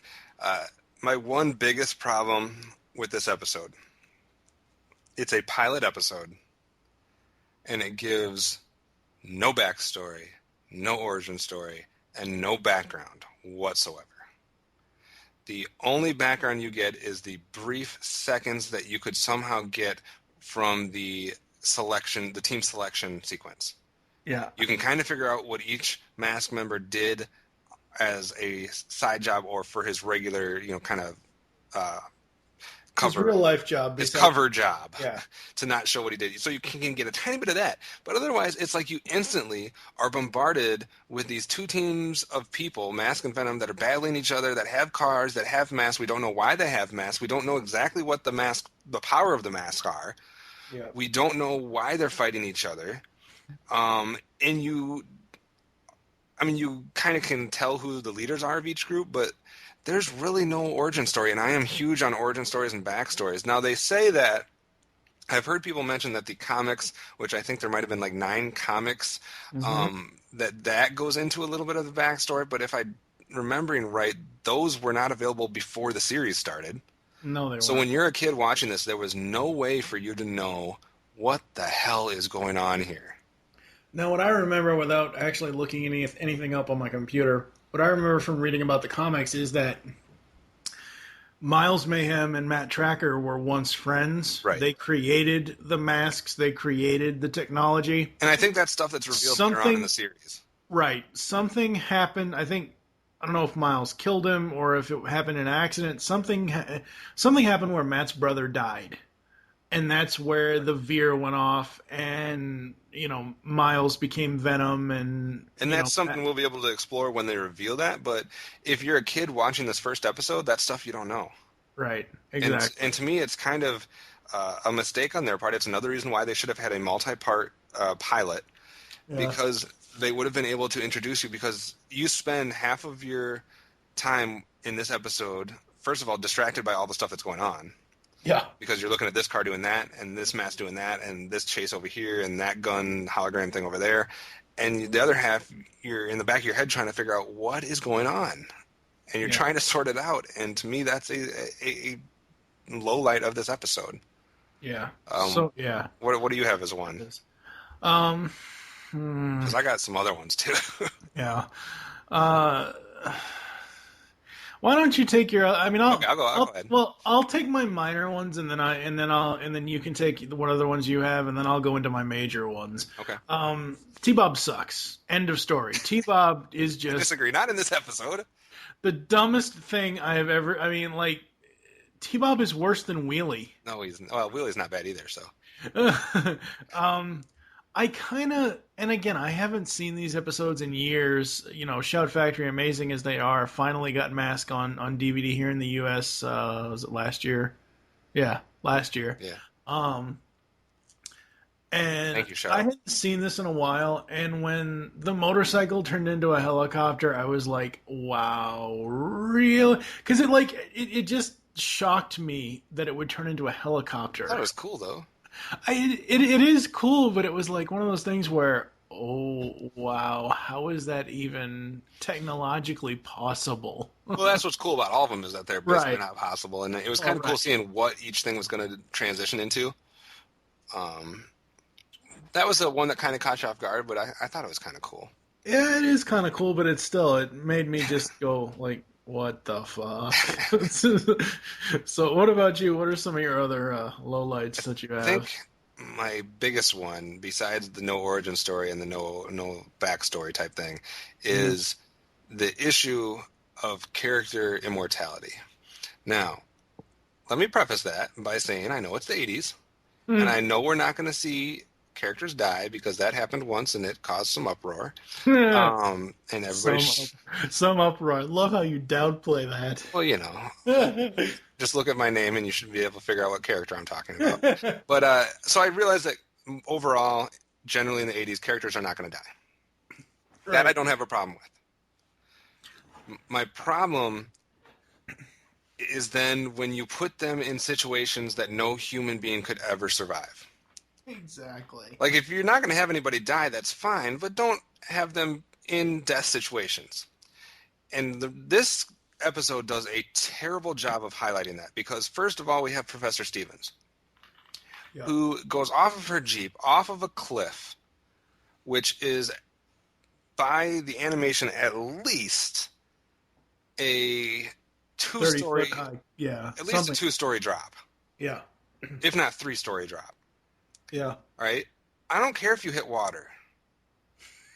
My one biggest problem with this episode, it's a pilot episode, and it gives no backstory, no origin story, and no background whatsoever. The only background you get is the brief seconds that you could somehow get from the team selection sequence. Yeah. You can kind of figure out what each M.A.S.K member did as a side job or for his regular, kind of cover. His real life job. His cover job. Yeah. To not show what he did. So you can get a tiny bit of that. But otherwise, it's like you instantly are bombarded with these two teams of people, M.A.S.K and V.E.N.O.M, that are battling each other, that have cars, that have masks. We don't know why they have masks. We don't know exactly what the power of the mask are. Yeah. We don't know why they're fighting each other. And you kind of can tell who the leaders are of each group, but there's really no origin story, and I am huge on origin stories and backstories. Now, they say that, I've heard people mention that the comics, which I think there might have been like 9 comics, that goes into a little bit of the backstory, but if I'm remembering right, those were not available before the series started. No, they So weren't. when you're a kid watching this, there was no way for you to know what the hell is going on here. Now, what I remember without actually looking anything up on my computer, what I remember from reading about the comics is that Miles Mayhem and Matt Tracker were once friends. Right. They created the masks. They created the technology. And I think that's stuff that's revealed later on in the series. Right. Something happened. I don't know if Miles killed him or if it happened in an accident. Something happened where Matt's brother died. And that's where the veer went off, and Miles became Venom, and that's something we'll be able to explore when they reveal that. But if you're a kid watching this first episode, that's stuff you don't know. Right, exactly. And to me, it's kind of a mistake on their part. It's another reason why they should have had a multi-part pilot, because they would have been able to introduce you. Because you spend half of your time in this episode, first of all, distracted by all the stuff that's going on. Yeah. Because you're looking at this car doing that, and this mask doing that, and this chase over here, and that gun hologram thing over there. And the other half, you're in the back of your head trying to figure out what is going on. And you're trying to sort it out. And to me, that's a low light of this episode. Yeah. What do you have as one? Because I got some other ones, too. Yeah. Why don't you take your? I mean, I'll go ahead. Well, I'll take my minor ones, and then you can take what other ones you have, and then I'll go into my major ones. Okay. T-Bob sucks. End of story. T-Bob is just. I disagree. Not in this episode. The dumbest thing I have ever. I mean, like, T-Bob is worse than Wheelie. No, Wheelie's not bad either. So. I kind of, and again, I haven't seen these episodes in years. Shout Factory, amazing as they are, finally got M.A.S.K on DVD here in the U.S. Was it last year? Yeah, last year. Yeah. And thank you, Shout. I hadn't seen this in a while, and when the motorcycle turned into a helicopter, I was like, "Wow, really?" Because it just shocked me that it would turn into a helicopter. I thought it was cool though. It is cool, but it was like one of those things where, oh, wow, how is that even technologically possible? Well, that's what's cool about all of them is that they're basically not possible. And it was kind of cool seeing what each thing was going to transition into. That was the one that kind of caught you off guard, but I thought it was kind of cool. Yeah, it is kind of cool, but it made me just go like, what the fuck? So what about you? What are some of your other lowlights that you have? I think my biggest one, besides the no origin story and the no backstory type thing, is the issue of character immortality. Now, let me preface that by saying I know it's the 80s, and I know we're not going to see characters die because that happened once and it caused some uproar. And everybody some uproar. I love how you downplay that. Well, just look at my name and you should be able to figure out what character I'm talking about. But so I realized that overall, generally in the 80s, characters are not going to die. Right. That I don't have a problem with. My problem is then when you put them in situations that no human being could ever survive. Exactly. Like, if you're not going to have anybody die, that's fine, but don't have them in death situations. And this episode does a terrible job of highlighting that, because first of all, we have Professor Stevens, who goes off of her Jeep, off of a cliff, which is, by the animation, at least a two-story, at least a two-story drop. Yeah. If not three-story drop. Yeah. Right? I don't care if you hit water.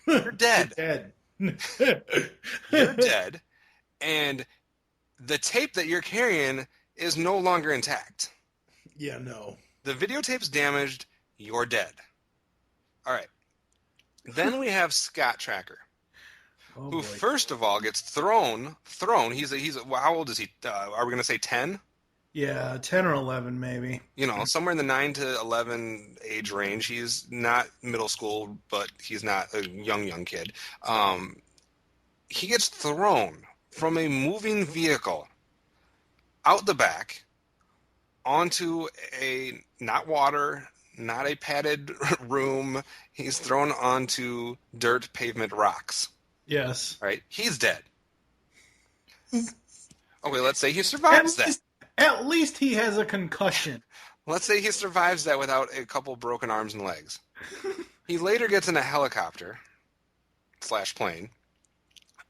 You're dead. You're dead. And the tape that you're carrying is no longer intact. Yeah, no. The videotape's damaged. You're dead. All right. Then we have Scott Tracker, who first of all gets thrown. He's how old is he? Are we going to say 10? Yeah, 10 or 11 maybe. Somewhere in the 9 to 11 age range. He's not middle school, but he's not a young kid. He gets thrown from a moving vehicle out the back onto a not water, not a padded room. He's thrown onto dirt, pavement, rocks. Yes. Right? He's dead. Okay, let's say he survives that. At least he has a concussion. Let's say he survives that without a couple broken arms and legs. He later gets in a helicopter / plane.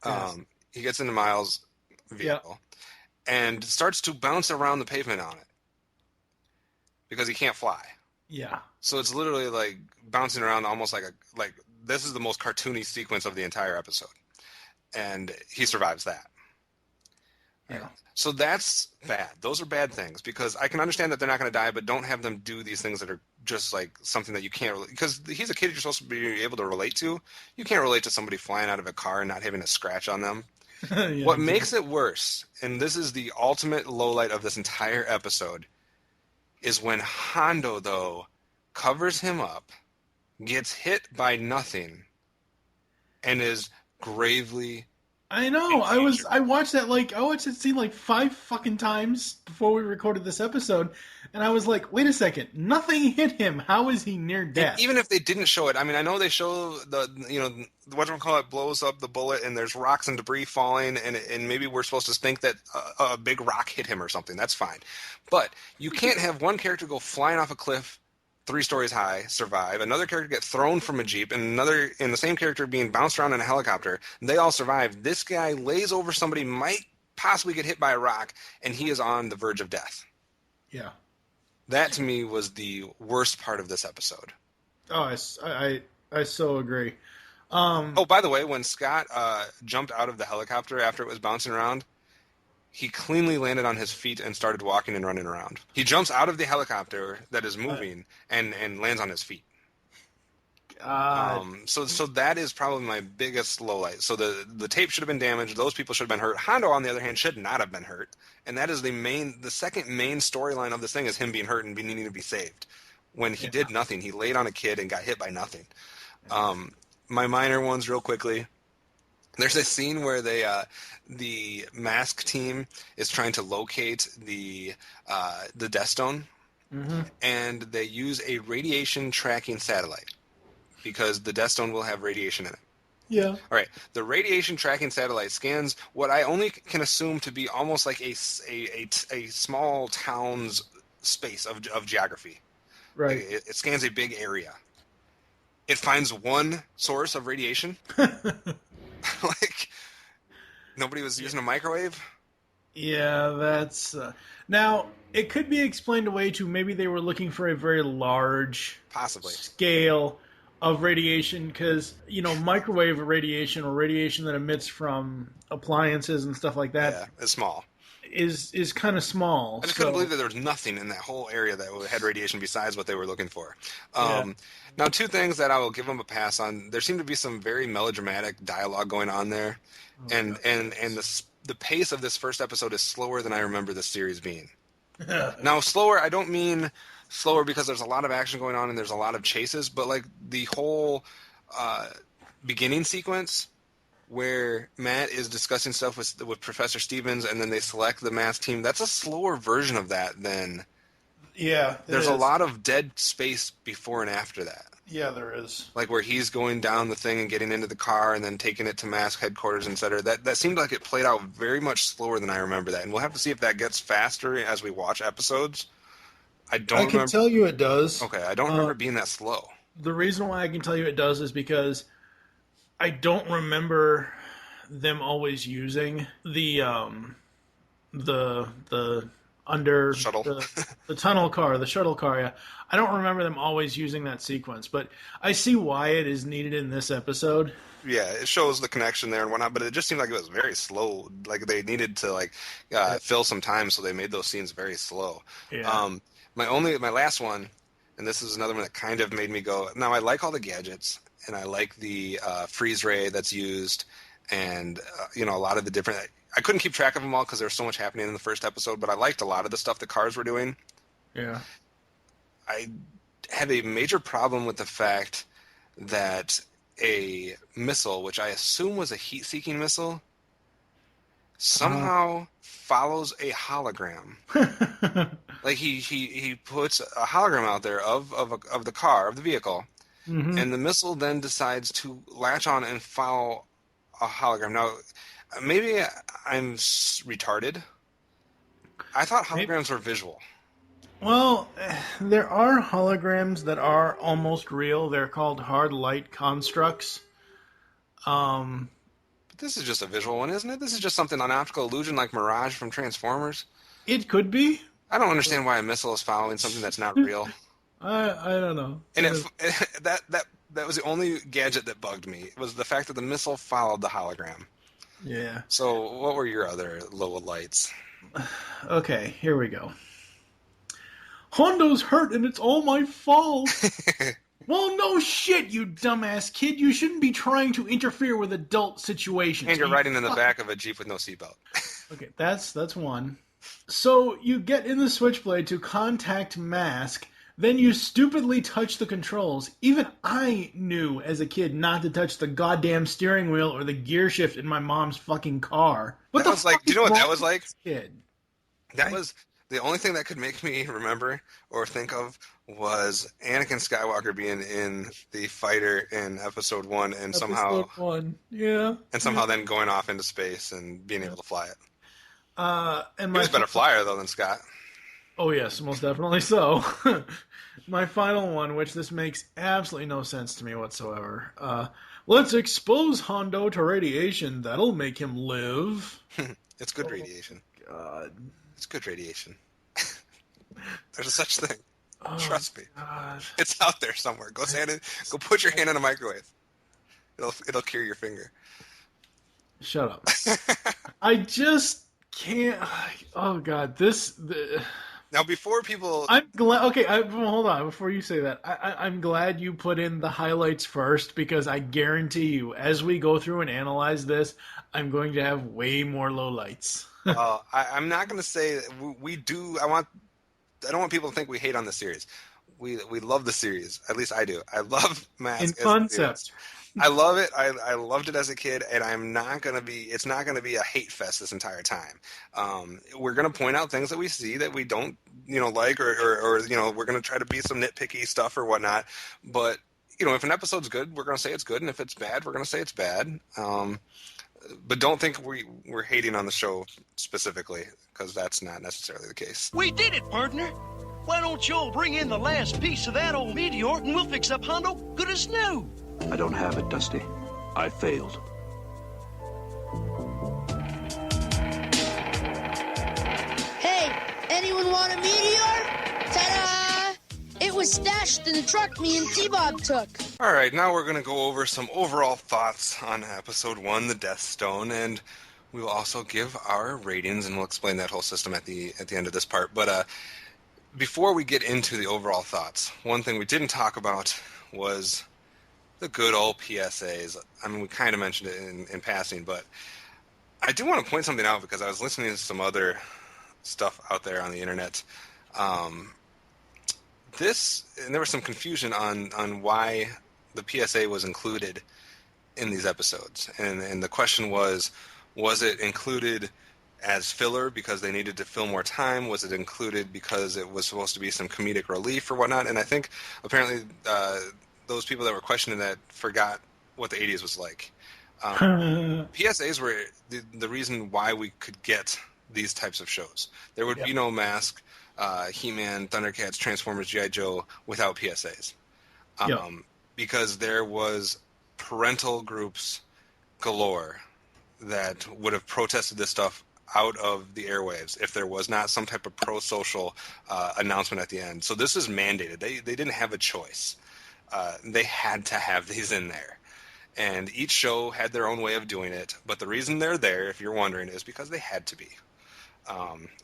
Yes. He gets into Miles' vehicle and starts to bounce around the pavement on it because he can't fly. Yeah. So it's literally like bouncing around almost like this is the most cartoony sequence of the entire episode. And he survives that. Yeah. Right? So that's bad. Those are bad things because I can understand that they're not going to die, but don't have them do these things that are just like something that you can't relate. Because he's a kid you're supposed to be able to relate to. You can't relate to somebody flying out of a car and not having a scratch on them. Yeah, What makes it worse, and this is the ultimate lowlight of this entire episode, is when Hondo, though, covers him up, gets hit by nothing, and is gravely... I know. I watched that scene like 5 fucking times before we recorded this episode, and I was like, wait a second, nothing hit him. How is he near death? And even if they didn't show it, I mean, I know they show whatchamacallit blows up the bullet, and there's rocks and debris falling, and maybe we're supposed to think that a big rock hit him or something. That's fine, but you can't have one character go flying off a cliff 3 stories high, survive, another character get thrown from a Jeep, and the same character being bounced around in a helicopter, and they all survive. This guy lays over somebody, might possibly get hit by a rock, and he is on the verge of death. Yeah. That, to me, was the worst part of this episode. Oh, I so agree. Oh, by the way, when Scott jumped out of the helicopter after it was bouncing around, he cleanly landed on his feet and started walking and running around. He jumps out of the helicopter that is moving and lands on his feet. So that is probably my biggest lowlight. So the tape should have been damaged. Those people should have been hurt. Hondo, on the other hand, should not have been hurt. And that is the second main storyline of this thing is him being hurt and needing to be saved. When he did nothing, he laid on a kid and got hit by nothing. My minor ones, real quickly. There's a scene where the M.A.S.K team is trying to locate the Deathstone, and they use a radiation tracking satellite because the Deathstone will have radiation in it. Yeah. All right. The radiation tracking satellite scans what I only can assume to be almost like a small town's space of geography. Right. It scans a big area. It finds one source of radiation. Like, nobody was using a microwave? Yeah, that's... Now, it could be explained away to maybe they were looking for a very large Possibly scale of radiation, because, microwave radiation or radiation that emits from appliances and stuff like that it's small. Is kind of small. I just couldn't believe that there was nothing in that whole area that had radiation besides what they were looking for. Now, 2 things that I will give them a pass on. There seemed to be some very melodramatic dialogue going on there, and the pace of this first episode is slower than I remember the series being. Now, slower, I don't mean slower because there's a lot of action going on and there's a lot of chases, but like the whole beginning sequence where Matt is discussing stuff with Professor Stevens and then they select the M.A.S.K team, that's a slower version of that than... Yeah, there's a lot of dead space before and after that. Yeah, there is. Like where he's going down the thing and getting into the car and then taking it to M.A.S.K headquarters, etc. That seemed like it played out very much slower than I remember that. And we'll have to see if that gets faster as we watch episodes. I can tell you it does. Okay, I don't remember it being that slow. The reason why I can tell you it does is because I don't remember them always using the under shuttle. the tunnel car, the shuttle car. Yeah, I don't remember them always using that sequence, but I see why it is needed in this episode. Yeah, it shows the connection there and whatnot, but it just seemed like it was very slow. Like they needed to fill some time, so they made those scenes very slow. Yeah. My last one, and this is another one that kind of made me go. Now I like all the gadgets, and I like the freeze ray that's used, and a lot of the different. I couldn't keep track of them all because there was so much happening in the first episode, but I liked a lot of the stuff the cars were doing. Yeah. I had a major problem with the fact that a missile, which I assume was a heat-seeking missile, somehow follows a hologram. Like he puts a hologram out there of the car, of the vehicle, and the missile then decides to latch on and follow a hologram. Now, maybe I'm retarded. I thought holograms were visual. Well, there are holograms that are almost real. They're called hard light constructs. But this is just a visual one, isn't it? This is just something an optical illusion like Mirage from Transformers. It could be. I don't understand why a missile is following something that's not real. I don't know. And that was the only gadget that bugged me. It was the fact that the missile followed the hologram. Yeah. So what were your other low lights? Okay, here we go. Hondo's hurt and it's all my fault. Well, no shit, you dumbass kid. You shouldn't be trying to interfere with adult situations. And you're riding in the back of a Jeep with no seatbelt. Okay, that's one. So you get in the Switchblade to contact M.A.S.K, then you stupidly touch the controls. Even I knew as a kid not to touch the goddamn steering wheel or the gear shift in my mom's fucking car. What that was like, do you know what that was like? Kid? That was the only thing that could make me remember or think of was Anakin Skywalker being in the fighter in Episode 1 and somehow then going off into space and being able to fly it. And he was a better flyer though than Scott. Oh yes, most definitely so. My final one, which this makes absolutely no sense to me whatsoever. Let's expose Hondo to radiation. That'll make him live. It's good radiation. God. It's good radiation. There's a such thing. Oh, Trust me. God. It's out there somewhere. Go put your hand in a microwave. It'll cure your finger. Shut up. I just can't. Oh God, Now, before people... I'm glad... Okay, hold on. Before you say that, I'm glad you put in the highlights first, because I guarantee you, as we go through and analyze this, I'm going to have way more lowlights. I'm not going to say we do... I don't want people to think we hate on the series. We love the series. At least I do. I love M.A.S.K. In concept. I love it. I loved it as a kid, and it's not going to be a hate fest this entire time. We're going to point out things that we see that we don't, like, or we're going to try to be some nitpicky stuff or whatnot. But, if an episode's good, we're going to say it's good, and if it's bad, we're going to say it's bad. But don't think we're hating on the show specifically, because that's not necessarily the case. We did it, partner. Why don't y'all bring in the last piece of that old meteor, and we'll fix up Hondo good as new. I don't have it, Dusty. I failed. Hey, anyone want a meteor? Ta-da! It was stashed in the truck me and T-Bob took. All right, now we're going to go over some overall thoughts on Episode 1, The Deathstone, and we will also give our ratings, and we'll explain that whole system at the end of this part. But before we get into the overall thoughts, one thing we didn't talk about was the good old PSAs. I mean, we kind of mentioned it in passing, but I do want to point something out because I was listening to some other stuff out there on the internet. And there was some confusion on why the PSA was included in these episodes. And the question was it included as filler because they needed to fill more time? Was it included because it was supposed to be some comedic relief or whatnot? And I think apparently those people that were questioning that forgot what the 80s was like. PSAs were the reason why we could get these types of shows. There would be no M.A.S.K, He-Man, Thundercats, Transformers, G.I. Joe without PSAs. Because there was parental groups galore that would have protested this stuff out of the airwaves if there was not some type of pro-social announcement at the end. So this is mandated. They didn't have a choice. They had to have these in there. And each show had their own way of doing it, but the reason they're there, if you're wondering, is because they had to be.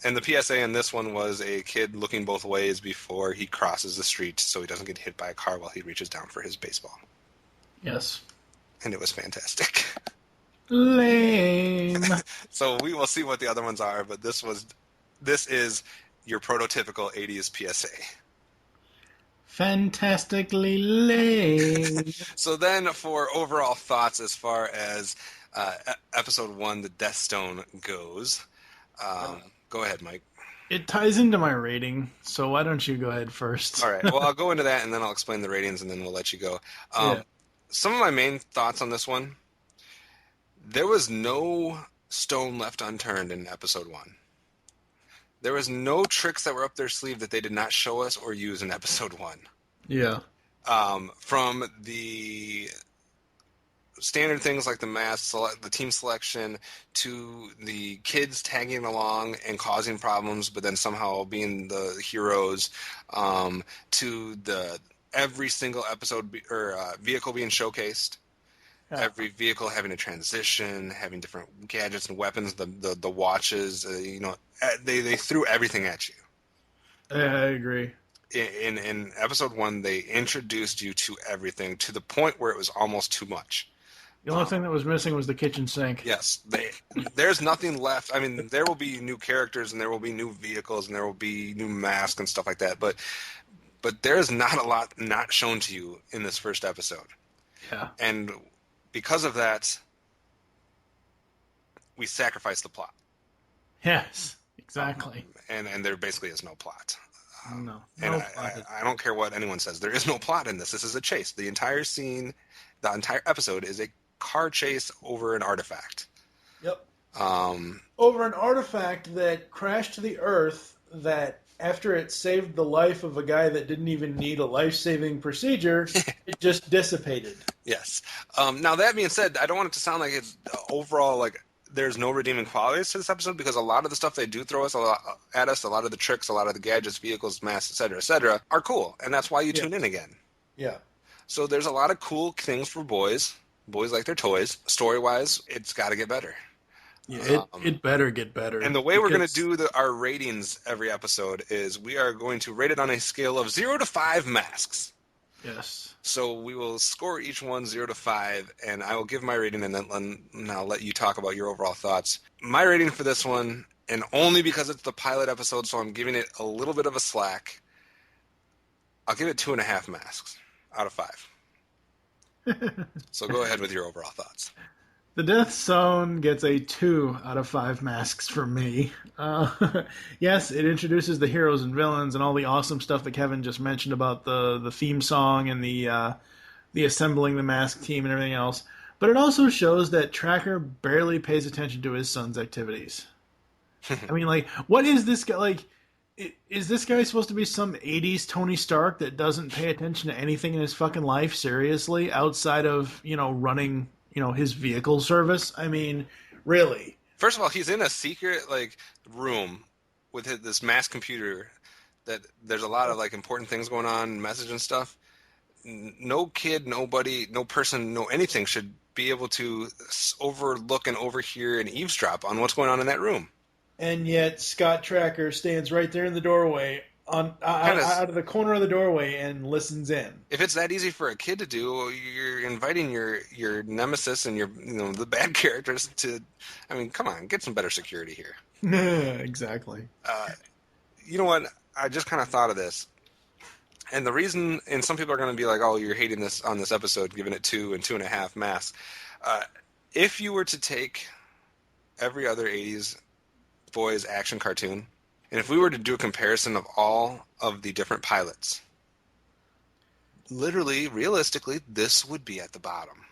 And the PSA in this one was a kid looking both ways before he crosses the street so he doesn't get hit by a car while he reaches down for his baseball. Yes. And it was fantastic. Lame. So we will see what the other ones are, but this is your prototypical 80s PSA. Fantastically lame. So then for overall thoughts as far as Episode 1, The Deathstone, goes, go ahead, Mike. It ties into my rating, so why don't you go ahead first? All right. Well, I'll go into that, and then I'll explain the ratings, and then we'll let you go. Yeah. Some of my main thoughts on this one, there was no stone left unturned in episode 1. There was no tricks that were up their sleeve that they did not show us or use in episode 1. Yeah. From the standard things like the M.A.S.K, the team selection, to the kids tagging along and causing problems, but then somehow being the heroes, to the every single episode vehicle being showcased. Yeah. Every vehicle having a transition, having different gadgets and weapons, the watches, they threw everything at you. I agree. In episode 1, they introduced you to everything to the point where it was almost too much. The only thing that was missing was the kitchen sink. Yes, there's nothing left. I mean, there will be new characters and there will be new vehicles and there will be new masks and stuff like that, but there is not a lot not shown to you in this first episode. Yeah. And because of that, we sacrifice the plot. Yes, exactly. And there basically is no plot. No. I don't care what anyone says. There is no plot in this. This is a chase. The entire scene, the entire episode is a car chase over an artifact. Yep. Over an artifact that crashed to the Earth that, after it saved the life of a guy that didn't even need a life-saving procedure, it just dissipated. Yes. Now, that being said, I don't want it to sound like it's overall like there's no redeeming qualities to this episode, because a lot of the stuff they do throw at us, a lot of the tricks, a lot of the gadgets, vehicles, masks, et cetera, are cool. And that's why you tune in again. Yeah. So there's a lot of cool things for boys. Boys like their toys. Story-wise, it's got to get better. Yeah, it better get better. And the way we're going to do our ratings every episode is we are going to rate it on a scale of 0 to 5 masks. Yes. So we will score each one 0 to 5, and I will give my rating, and then I'll let you talk about your overall thoughts. My rating for this one, and only because it's the pilot episode, so I'm giving it a little bit of a slack, I'll give it 2.5 masks out of 5. So go ahead with your overall thoughts. The Deathstone gets a 2 out of 5 masks from me. Yes, it introduces the heroes and villains and all the awesome stuff that Kevin just mentioned about the theme song and the assembling the mask team and everything else. But it also shows that Tracker barely pays attention to his son's activities. I mean, like, what is this guy like? Is this guy supposed to be some 80s Tony Stark that doesn't pay attention to anything in his fucking life seriously outside of, running, his vehicle service? I mean, really? First of all, he's in a secret, room with this mass computer that there's a lot of, important things going on, message and stuff. No kid, nobody, no person, no anything should be able to overlook and overhear and eavesdrop on what's going on in that room. And yet Scott Tracker stands right there in the doorway, out of the corner of the doorway, and listens in. If it's that easy for a kid to do, you're inviting your nemesis and your the bad characters to. I mean, come on, get some better security here. Exactly. You know what? I just kind of thought of this, and the reason. And some people are going to be like, "Oh, you're hating this on this episode, giving it 2 and 2.5 masks." If you were to take every other '80s boys action cartoon, and if we were to do a comparison of all of the different pilots, literally, realistically, this would be at the bottom.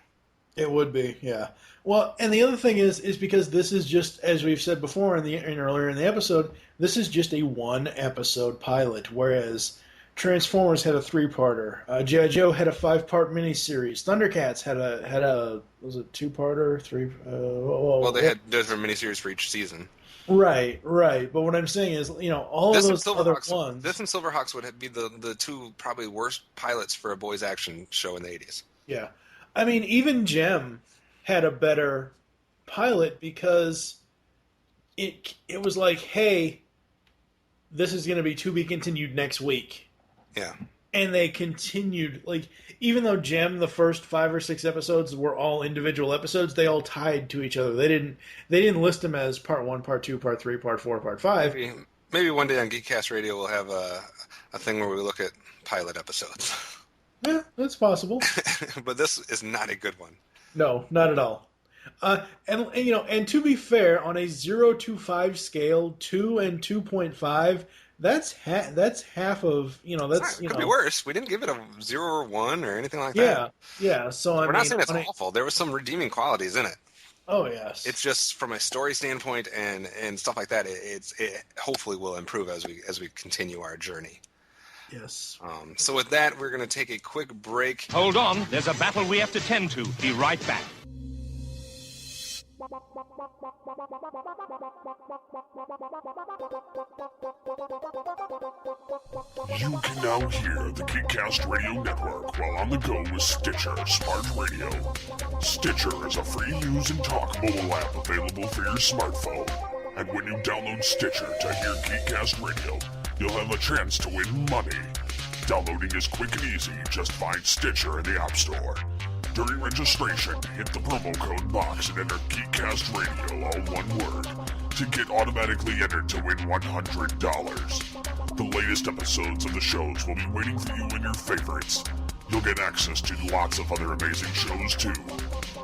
It would be, yeah. Well, and the other thing is because this is just, as we've said before earlier in the episode, this is just a 1-episode pilot, whereas Transformers had a 3-parter, G.I. Joe had a 5-part miniseries, Thundercats had a was it 2-parter, 3? Well, they had different miniseries for each season. Right. But what I'm saying is, all of those other ones. This and Silverhawks would be the 2 probably worst pilots for a boys action show in the 80s. Yeah. I mean, even Gem had a better pilot because it was like, hey, this is going to be to be continued next week. Yeah. And they continued, even though Gem, the first 5 or 6 episodes were all individual episodes, they all tied to each other. They didn't list them as part 1, part 2, part 3, part 4, part 5. Maybe one day on Geekcast Radio we'll have a thing where we look at pilot episodes. Yeah, that's possible. But this is not a good one. No, not at all. And to be fair, on a 0 to 5 scale, 2 and 2.5, that's half of, It could be worse. We didn't give it a 0 or 1 or anything like that. Yeah. So We're not saying it's awful. There was some redeeming qualities in it. Oh yes. It's just from a story standpoint and stuff like that. It hopefully will improve as we continue our journey. Yes. So with that, we're going to take a quick break. Hold on. There's a battle we have to tend to. Be right back. You can now hear the Geekcast Radio Network while on the go with Stitcher Smart Radio. Stitcher is a free use and talk mobile app available for your smartphone. And when you download Stitcher to hear Geekcast Radio, you'll have a chance to win money. Downloading is quick and easy. Just find Stitcher in the App Store. During registration, hit the promo code BOX and enter Geekcast Radio, all one word, to get automatically entered to win $100. The latest episodes of the shows will be waiting for you in your favorites. You'll get access to lots of other amazing shows too.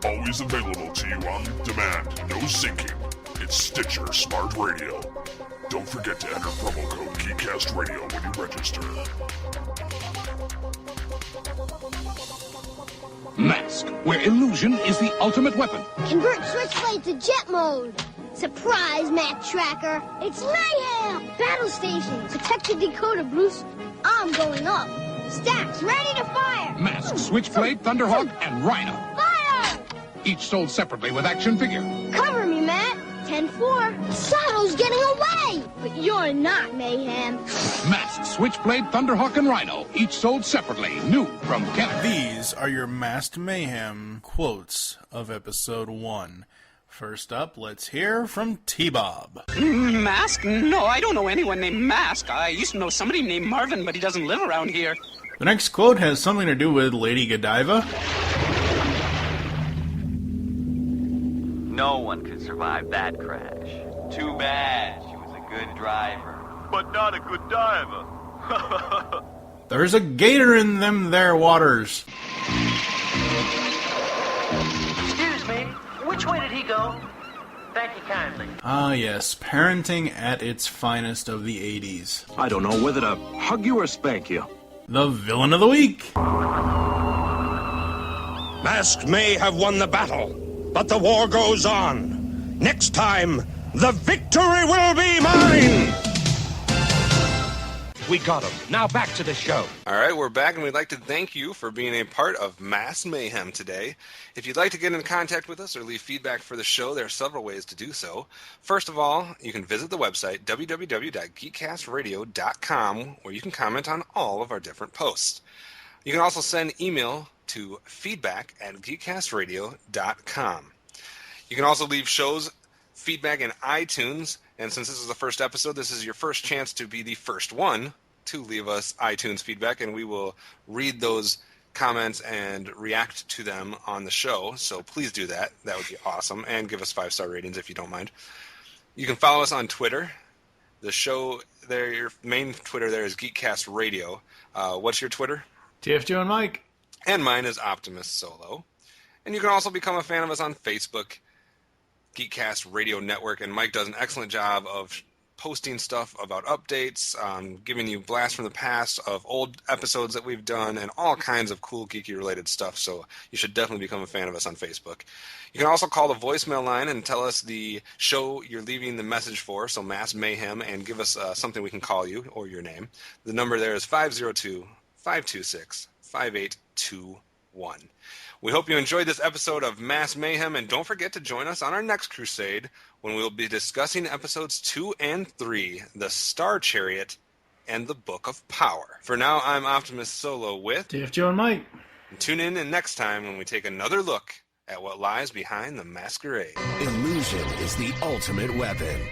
Always available to you on demand, no syncing. It's Stitcher Smart Radio. Don't forget to enter promo code Geekcast Radio when you register. M.A.S.K, where illusion is the ultimate weapon. Convert switchblade to jet mode. Surprise, Mac Tracker. It's mayhem. Battle station. Protect the decoder, Bruce. I'm going up. Stacks ready to fire. M.A.S.K, Switchblade, Thunderhawk, and Rhino. Fire! Each sold separately with action figure. Cover me, Matt. 10-4. Sato's getting away. But you're not, Mayhem. M.A.S.K, Switchblade, Thunderhawk, and Rhino. Each sold separately. New from Canada. These are your Masked Mayhem quotes of episode 1. First up, let's hear from T-Bob. M.A.S.K? No, I don't know anyone named M.A.S.K. I used to know somebody named Marvin, but he doesn't live around here. The next quote has something to do with Lady Godiva. No one could survive that crash. Too bad. She was a good driver. But not a good diver. There's a gator in them there waters. Excuse me, which way did he go? Thank you kindly. Ah, yes, parenting at its finest of the 80s. I don't know whether to hug you or spank you. The villain of the week. M.A.S.K may have won the battle, but the war goes on. Next time, the victory will be mine! We got him. Now back to the show. All right, we're back, and we'd like to thank you for being a part of Mass Mayhem today. If you'd like to get in contact with us or leave feedback for the show, there are several ways to do so. First of all, you can visit the website, www.geekcastradio.com, where you can comment on all of our different posts. You can also send email to feedback@geekcastradio.com. You can also leave shows feedback in iTunes, and since this is the first episode, this is your first chance to be the first one to leave us iTunes feedback, and we will read those comments and react to them on the show, so please do that. That would be awesome, and give us 5-star ratings if you don't mind. You can follow us on Twitter. The show there, your main Twitter there is Geekcast Radio. What's your Twitter? TFJ and Mike. And mine is Optimus Solo. And you can also become a fan of us on Facebook, Geekcast Radio Network, and Mike does an excellent job of posting stuff about updates, giving you blasts from the past of old episodes that we've done, and all kinds of cool geeky-related stuff, so you should definitely become a fan of us on Facebook. You can also call the voicemail line and tell us the show you're leaving the message for, so Mass Mayhem, and give us something we can call you, or your name. The number there is 502-526-5821. We hope you enjoyed this episode of Mass Mayhem, and don't forget to join us on our next crusade when we'll be discussing episodes 2 and 3, The Star Chariot and The Book of Power. For now, I'm Optimus Solo with TFJ and Mike. And tune in next time when we take another look at what lies behind the masquerade. Illusion is the ultimate weapon.